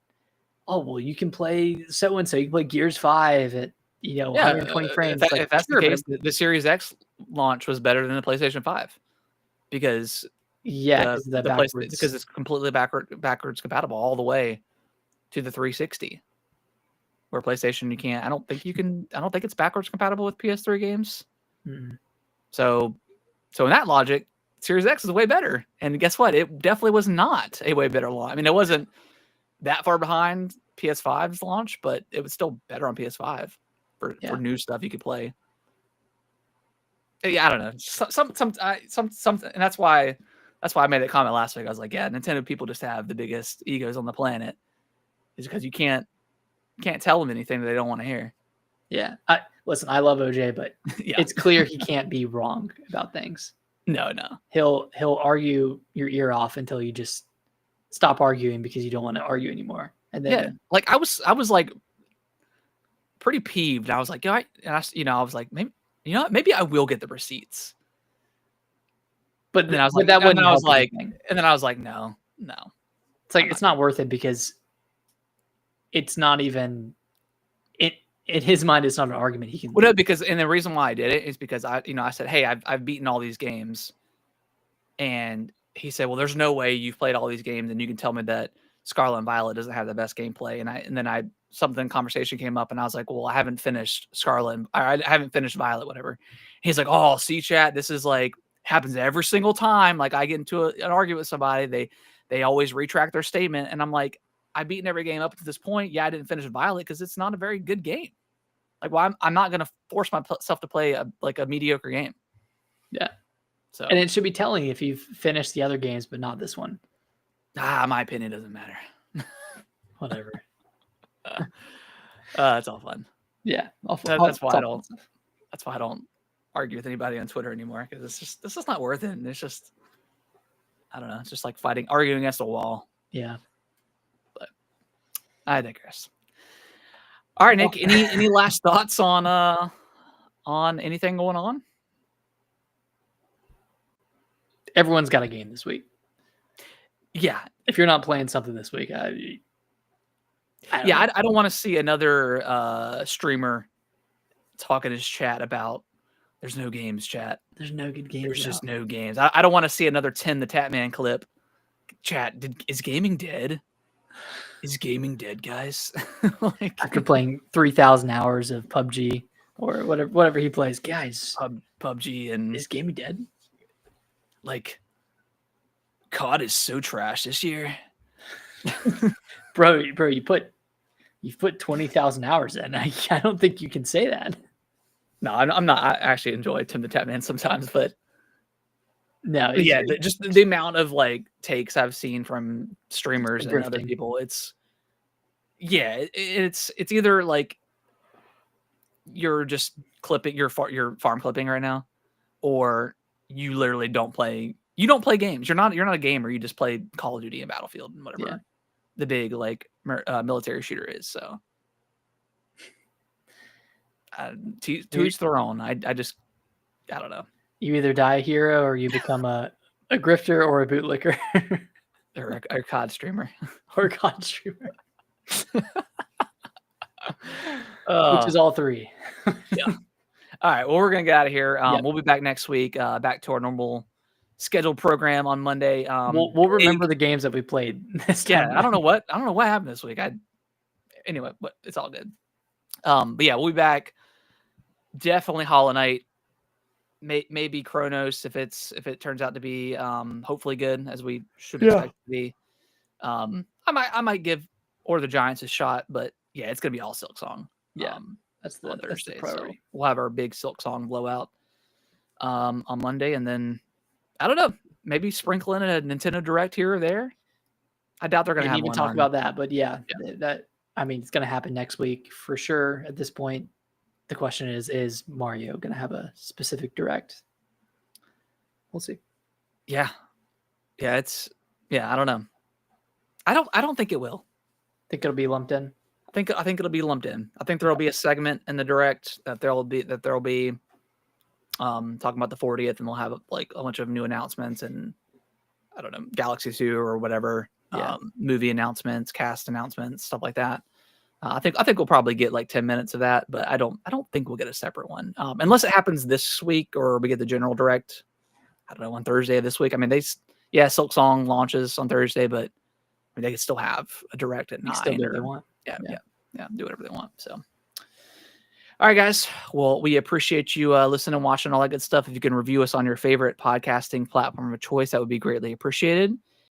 Oh well, you can play so and so. You can play Gears 5 at 120 frames. If that's the case, the Series X launch was better than the PlayStation 5 because Yeah, because the The place backwards. because it's completely backwards compatible all the way to the 360. Where PlayStation you can't. I don't think you can. I don't think it's backwards compatible with PS3 games. Mm, So in that logic, Series X is way better. And guess what? It definitely was not a way better launch. I mean, it wasn't that far behind PS5's launch, but it was still better on PS5 for new stuff you could play. Yeah, I don't know. And that's why I made that comment last week. I was like, yeah, Nintendo people just have the biggest egos on the planet, is because you can't tell them anything that they don't want to hear. yeah. Listen, I love OJ, but Yeah. it's clear he can't be wrong about things. No. He'll argue your ear off until you just stop arguing because you don't want to argue anymore. And then like I was like pretty peeved. I was like, I was like, maybe I will get the receipts. But then I was like, that wouldn't help anything. And then I was like, no. It's like it's not worth it because it's not even it. In his mind, it's not an argument he can. Well, no, because and the reason why I did it is because I said, hey, I've beaten all these games, and he said, well, there's no way you've played all these games and you can tell me that Scarlet and Violet doesn't have the best gameplay. And then conversation came up and I was like, well, I haven't finished Scarlet, or I haven't finished Violet, whatever. He's like, oh, see, chat, this is like happens every single time. Like I get into an argument with somebody, they always retract their statement, and I'm like, I've beaten every game up to this point. Yeah, I didn't finish Violet because it's not a very good game. Like, well, I'm not going to force myself to play a mediocre game. Yeah. So, and it should be telling if you've finished the other games, but not this one. My opinion doesn't matter. Whatever. It's all fun. Yeah. That's why I don't argue with anybody on Twitter anymore, because it's just not worth it. And it's just, I don't know. It's just like arguing against a wall. Yeah. But I digress. All right, Nick. Any last thoughts on anything going on? Everyone's got a game this week. Yeah. If you're not playing something this week, I don't want to see another streamer talk in his chat about there's no games, chat. There's no good games. There's just no games. I don't want to see another Tim the Tatman clip. Chat, is gaming dead? Is gaming dead, guys? Like, after playing 3,000 hours of PUBG or whatever he plays, guys. PUBG and is gaming dead? Like, COD is so trash this year. bro, you've put 20,000 hours in. I don't think you can say that. No, I'm not. I actually enjoy Tim the Tatman sometimes, but no, yeah, just the amount of like takes I've seen from streamers and other people, it's either like you're just clipping your farm clipping right now, or you literally don't play. You don't play games. You're not a gamer. You just play Call of Duty and Battlefield and whatever the big like military shooter is. So to each their own. I don't know. You either die a hero or you become a grifter or a bootlicker. or a COD streamer. Or a COD streamer. Which is all three. Yeah. All right. Well, we're going to get out of here. We'll be back next week, back to our normal scheduled program on Monday. We'll remember the games that we played this time. Yeah. I don't know what happened this week. Anyway, but it's all good. But yeah, we'll be back. Definitely Hollow Knight. Maybe Chronos if it turns out to be hopefully good, as we should expect to be. I might give Or the Giants a shot, but yeah, it's gonna be all Silksong. Yeah, that's the priority. So we'll have our big Silksong blowout on Monday, and then I don't know, maybe sprinkle in a Nintendo Direct here or there. I doubt they're gonna have even talk about that, but that I mean, it's gonna happen next week for sure. At this point, the question is Mario gonna have a specific Direct? We'll see. Yeah. I don't know. I don't think it will. Think it'll be lumped in? I think it'll be lumped in. I think there'll be a segment in the Direct that there'll be talking about the 40th, and they'll have like a bunch of new announcements and I don't know, Galaxy 2 or whatever, movie announcements, cast announcements, stuff like that. I think we'll probably get like 10 minutes of that, but I don't think we'll get a separate one unless it happens this week or we get the general Direct. I don't know, on Thursday of this week. I mean, yeah, Silksong launches on Thursday, but they could still have a direct at They can still 9 do what they or want. yeah, Yeah. yeah, yeah, do whatever they want. So, all right, guys. Well, we appreciate you listening, watching, all that good stuff. If you can review us on your favorite podcasting platform of choice, that would be greatly appreciated.